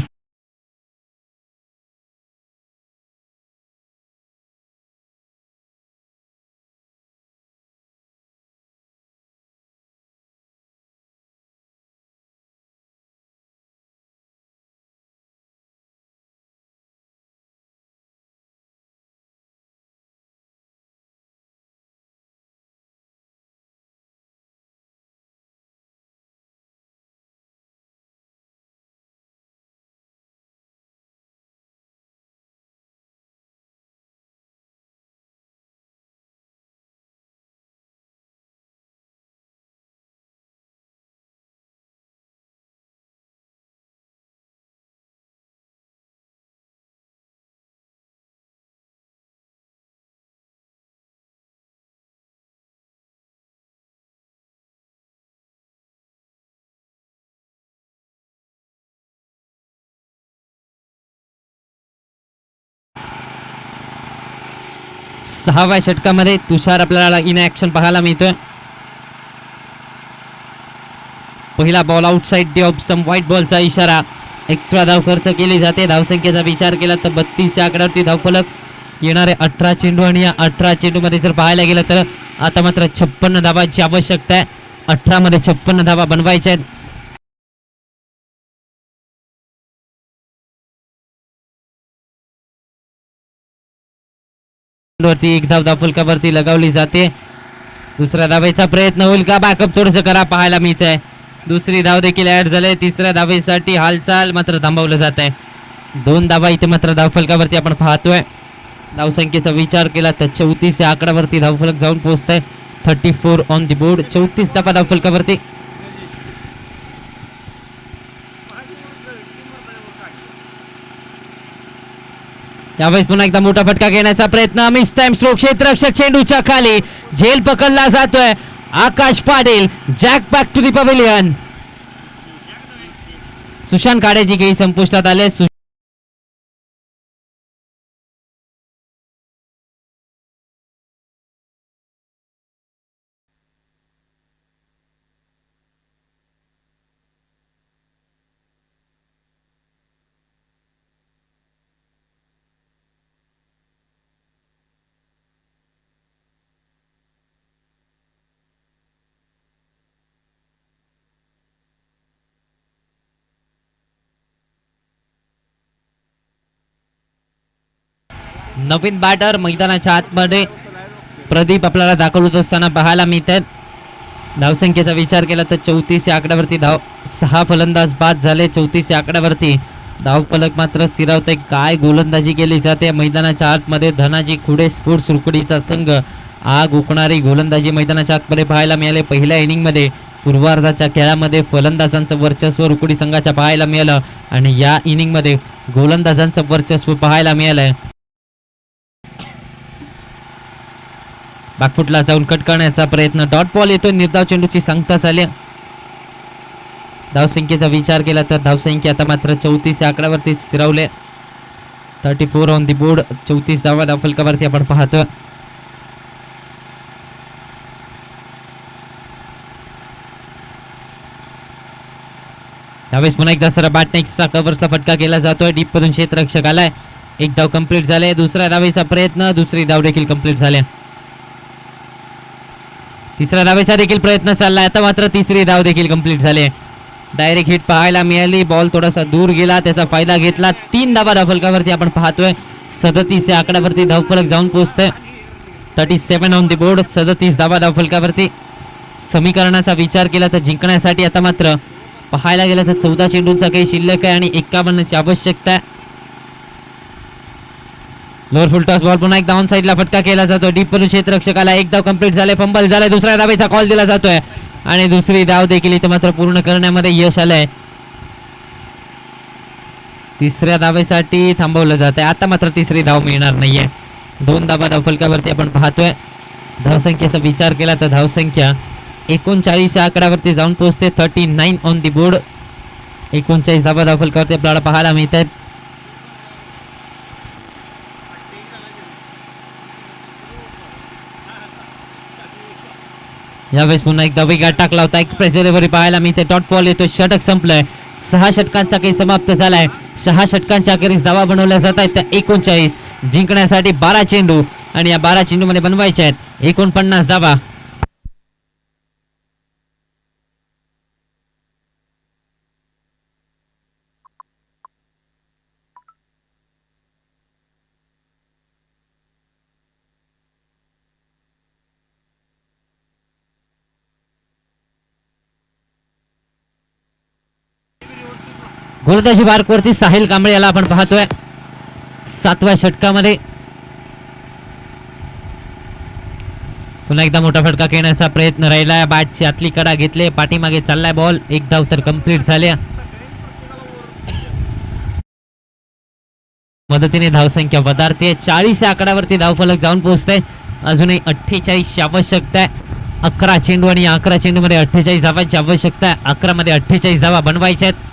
Speaker 1: सहाव्या षटकामध्ये तुषार आपल्याला इन ऍक्शन पाहायला मिळतोय. पहिला ball outside the off some white बॉलचा इशारा. एक्स्ट्रा धाव खर्च केली जाते. धावसंख्येचा विचार केला तर 32 या आकड्यावरती धावफलक. येणारे 18 चेंडू आणि या 18 चेंडू मध्ये जर पाहायला गेलं तर आता मात्र 56 धावांची आवश्यकता आहे. 18 मध्ये 56 धावा बनवायच्या आहेत. वरती एक धाव धावफलकावरती लगावली जाते. दुसऱ्या धावेचा प्रयत्न होईल का? बॅकअप थोडस करा पाहायला मिळत आहे. दुसरी धाव देखील ऍड झाले. तिसऱ्या धावेसाठी हालचाल मात्र थांबवलं जात आहे. 2 धावा इथे मात्र धावफलकावरती आपण पाहतोय. धावसंख्येचा विचार केला तर 34 या आकड्यावरती धावफलक जाऊन पोहोचतंय. 34 ऑन दी बोर्ड. 34 धावा धावफलकावरती. यावेळेस पुन्हा एकदा मोठा फटका घेण्याचा प्रयत्न. Mistime stroke. क्षेत्ररक्षक चेंडूच्या खाली. झेल पकडला जातोय. आकाश पाटील जॅक back to the pavilion. Sushant काडेची खेळी संपुष्टात आले. नवीन बॅटर मैदानाच्या आतमध्ये प्रदीप आपल्याला दाखल होत असताना पाहायला मिळतात. धावसंख्येचा विचार केला तर 34 या आकड्यावरती 6 फलंदाज बाद झाले. 34 या आकड्यावरती धावफलक मात्र स्थिरावते. काय गोलंदाजी केली जाते मैदानाच्या आतमध्ये. धनाजी खुडे स्पोर्ट्स रुकडीचा संघ आग उकणारी गोलंदाजी मैदानाच्या आतमध्ये पाहायला मिळाले. पहिल्या इनिंगमध्ये पूर्वार्धाच्या खेळामध्ये फलंदाजांचं वर्चस्व रुकडी संघाच्या पाहायला मिळालं आणि या इनिंगमध्ये गोलंदाजांचं वर्चस्व पाहायला मिळालंय. बॅकफुटला जाऊन कट करण्याचा प्रयत्न. डॉट बॉल येतो. निर्धाव चेंडूची सांगता झाली. धावसंख्येचा विचार केला तर धावसंख्या आता मात्र 34 या आकड्यावरती स्थिरावले. 34 ऑन दी बोर्ड. 34 धावा धावफलकावरती आपण पाहतो. यावेळेस पुन्हा एकदा सर बॅटने एक्स्ट्रा कव्हर्सला फटका केला जातोय. डीप मधून क्षेत्ररक्षक आलाय. एक धाव कंप्लीट झाले. दुसऱ्या धावेचा प्रयत्न. दुसरी धाव देखील कंप्लीट झाले. तिसऱ्या धावेचा देखील प्रयत्न चाललाय. आता मात्र तिसरी धाव देखील कंप्लीट झाली. डायरेक्ट हिट पाहायला मिळाली. बॉल थोडासा दूर गेला. त्याचा फायदा घेतला. 3 धावा धावफलकावरती आपण पाहतोय. 37 या आकड्यावरती धावफलक जाऊन पोहोचतोय. 37 ऑन दी बोर्ड. 37 धावा धावफलकावरती. समीकरणाचा विचार केला तर जिंकण्यासाठी आता मात्र पाहायला गेलं तर 14 चेंडूंचा काही शिल्लक आहे आणि 51 ची आवश्यकता आहे. लोअर फुल टॉस बॉल पुन्हा एकदा ऑन साइडला फटका केला जातो. डीप मधून क्षेत्ररक्षकाला एक धाव कंप्लीट झाले. फंबल झालाय. दुसऱ्या धावेचा कॉल दिला जातोय आणि दुसरी धाव देखील इथे मात्र पूर्ण करण्यामध्ये यश आलंय. तिसऱ्या धावेसाठी थांबवलं जात आहे. आता मात्र तिसरी धाव मिळणार नाहीये. 2 धावा धावफलकावरती आपण पाहतोय. धावसंख्येचा विचार केला तर धावसंख्या 39 या आकड्यावरती जाऊन पोहोचते. 39 ऑन दी बोर्ड. 39 धावा धावफलकावरती आपल्याला पाहायला मिळत आहेत. यावेळेस पुन्हा एकदा वेगात टाकला होता. एक्सप्रेस डिलिव्हरी पाहायला मिळते. डॉट बॉल येतो. षटक संपलंय. 6 षटकांचा काही समाप्त झालाय. 6 षटकांच्या अखेरीस धावा बनवल्या जात आहेत त्या 39. जिंकण्यासाठी 12 चेंडू आणि या 12 चेंडू मध्ये बनवायचे आहेत 49 धावा. गोलंदाजी मार्कवरती साहिल कांबळे याला आपण पाहतोय 7व्या षटकामध्ये. पुन्हा एकदा मोठा फटका घेण्याचा प्रयत्न राहिला. बॅटची आतली कडा घेतले. पाठीमागे चाललाय बॉल. एक धाव तर कंप्लीट झाल्या. मदतीने धावसंख्या वधारते. 40 या आकड्यावरती धावफलक जाऊन पोहोचते. अजूनही 48 आवश्यकता आहे. 11 चेंडू आणि 11 चेंडू मध्ये 48 धावांची आवश्यकता आहे. 11 मध्ये 48 धावा बनवायच्या आहेत.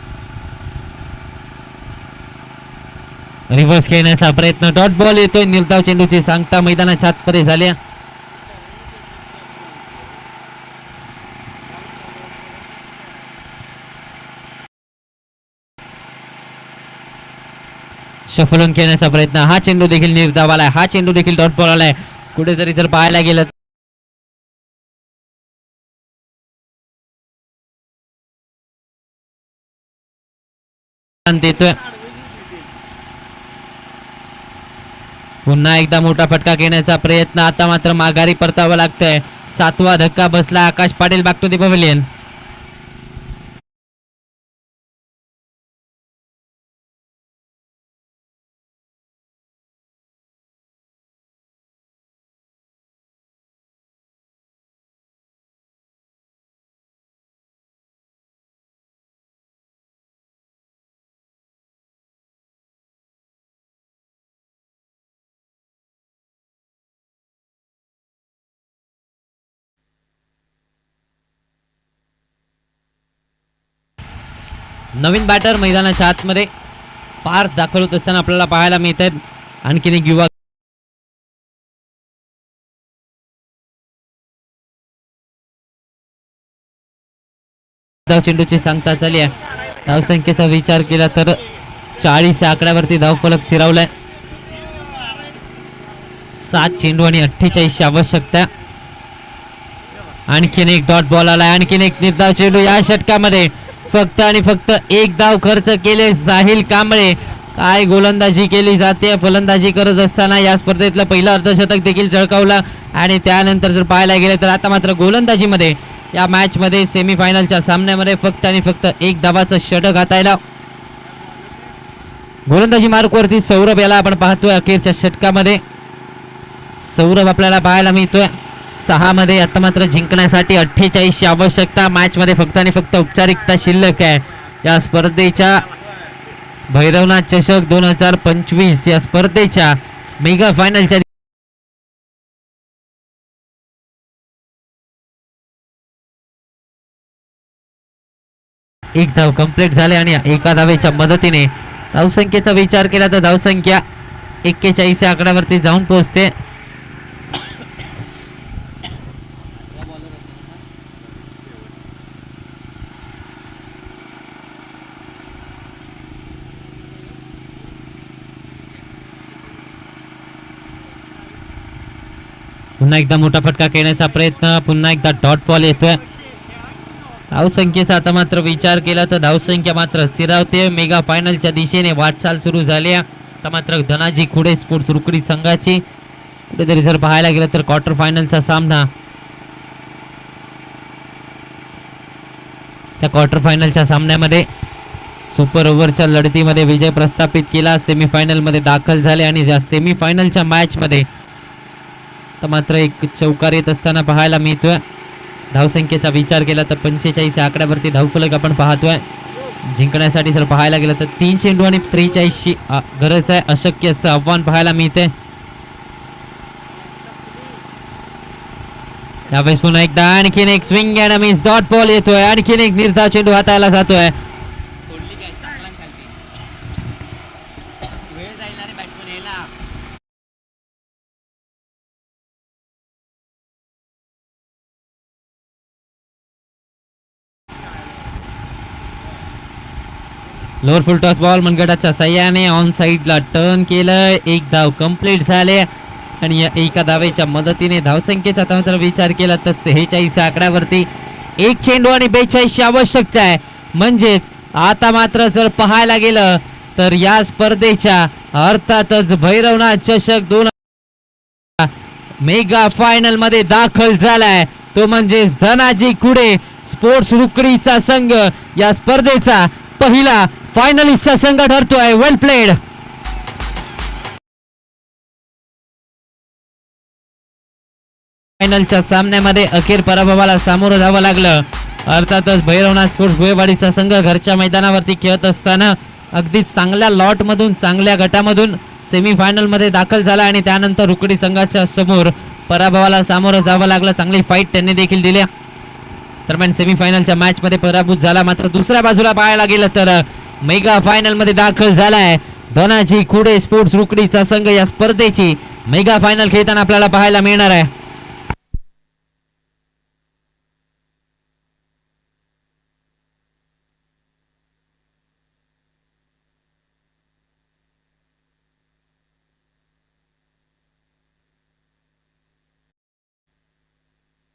Speaker 1: रिव्हर्स खेळण्याचा प्रयत्न. डॉट बॉल येतोय. निर्धाव चेंडूची सांगता मैदानाच्या आतमध्ये झाल्या. शफलून खेळण्याचा प्रयत्न. हा चेंडू देखील निर्धाव आलाय. हा चेंडू देखील डॉट बॉल आलाय. कुठेतरी जर पाहायला गेलं देतोय. पुन्हा एकदा मोठा फटका घेण्याचा प्रयत्न. आता मात्र माघारी परतावं लागतंय. 7वा धक्का बसला. Akash Patil back to the pavilion. नवीन बॅटर मैदानाच्या आतमध्ये पार दाखल होत असताना आपल्याला पाहायला मिळत आहेत. आणखीन एक युवा चेंडूची सांगता झाली आहे. धावसंख्येचा विचार केला तर 40 या आकड्यावरती धावफलक स्थिरावलाय. 7 चेंडू आणि 48 आवश्यकता. आणखीन एक डॉट बॉल आलाय. आणखीन एक निर्धाव चेंडू. या षटकामध्ये फक्त आणि फक्त एक धाव खर्च केले साहिल कांबळे. काय गोलंदाजी केली जाते. फलंदाजी करत असताना या स्पर्धेतलं पहिलं अर्धशतक देखील झळकावलं. आणि त्यानंतर जर पाहायला गेले तर आता मात्र गोलंदाजीमध्ये या मॅच मध्ये सेमीफायनलच्या सामन्यामध्ये फक्त आणि फक्त एक धावाचं षटक हातायला. गोलंदाजी मार्कवरती सौरभ याला आपण पाहतोय. अखेरच्या षटकामध्ये सौरभ आपल्याला पाहायला मिळतोय. 6 मध्ये आता मात्र जिंकण्यासाठी 48 आवश्यकता. मॅच मध्ये फक्त आणि फक्त औपचारिकता शिल्लक आहे. या स्पर्धेच्या भैरवनाथ चषक 2025 या स्पर्धेच्या मेगा फायनलच्या एक धाव कंप्लीट झाले. आणि एका धावेच्या मदतीने धावसंख्येचा विचार केला तर धावसंख्या 41 या आकड्यावरती जाऊन पोहोचते. पुन्हा एकदा मोठा फटका खेळण्याचा प्रयत्न. पुन्हा एकदा डॉट बॉल येतोय. धावसंख्येचा आता मात्र विचार केला तर धावसंख्या मात्र स्थिरावते. मेगा फायनलच्या दिशेने वाटचाल सुरू झाली. आता मात्र धनाजी खुडे स्पोर्ट्स रुकडी संघाची कुठेतरी जर पाहायला गेलं तर क्वार्टर फायनलचा सामना. त्या क्वार्टर फायनलच्या सामन्यामध्ये सुपर ओव्हरच्या लढतीमध्ये विजय प्रस्थापित केला. सेमीफायनल मध्ये दाखल झाले. आणि या सेमीफायनलच्या मॅच मध्ये तर मात्र एक चौकार येत असताना पाहायला मिळतोय. धावसंख्येचा विचार केला तर 45 या आकड्यावरती धावफलक आपण पाहतोय. जिंकण्यासाठी जर पाहायला गेलं तर 3 चेंडू आणि 43 ची गरज आहे. अशक्य असं आव्हान पाहायला मिळते. यावेळेस पुन्हा एकदा आणखीन एक swing and miss dot ball येतोय. आणखीन एक निर्धाव चेंडू हाताळला जातोय. लोअर फुल टॉस बॉल मनगटाच्या साह्याने ऑन साइडला टर्न केलं. एक धाव कंप्लीट झाले आणि या एका धावेच्या मदतीने धावसंख्येचा मात्र विचार केला तर 46 आकड्यावरती एक चेंडू आणि 42 आवश्यकता आहे. म्हणजेच आता मात्र जर पाहायला गेलं तर या स्पर्धेच्या अर्थातच भैरवनाथ चषक 2 मेगा फायनल मध्ये दाखल झालाय. तो म्हणजेच धनाजी कुडे स्पोर्ट्स रुकडीचा संघ या स्पर्धेचा पहिला फायनलिस्टचा संघ ठरतोय. वेल प्लेड. फायनलच्या सामन्यामध्ये अखेर पराभवाला सामोरं जावं लागलं. अर्थातच भैरवनाथ स्पोर्ट्स भुयेवाडीचा संघ घरच्या मैदानावरती खेळत असताना अगदी चांगल्या लॉट मधून चांगल्या गटामधून सेमीफायनल मध्ये दाखल झाला आणि त्यानंतर रुकडी संघाच्या समोर पराभवाला सामोरं जावं लागलं. चांगली फाईट त्यांनी देखील दिली. दरम्यान सेमीफायनलच्या मॅच मध्ये पराभूत झाला. मात्र दुसऱ्या बाजूला पाहायला गेलं तर मेगा फायनल मध्ये दाखल झालाय धनाजी कुडे स्पोर्ट्स रुकडीचा संघ. या स्पर्धेची मेगा फायनल खेळताना आपल्याला पाहायला मिळणार आहे.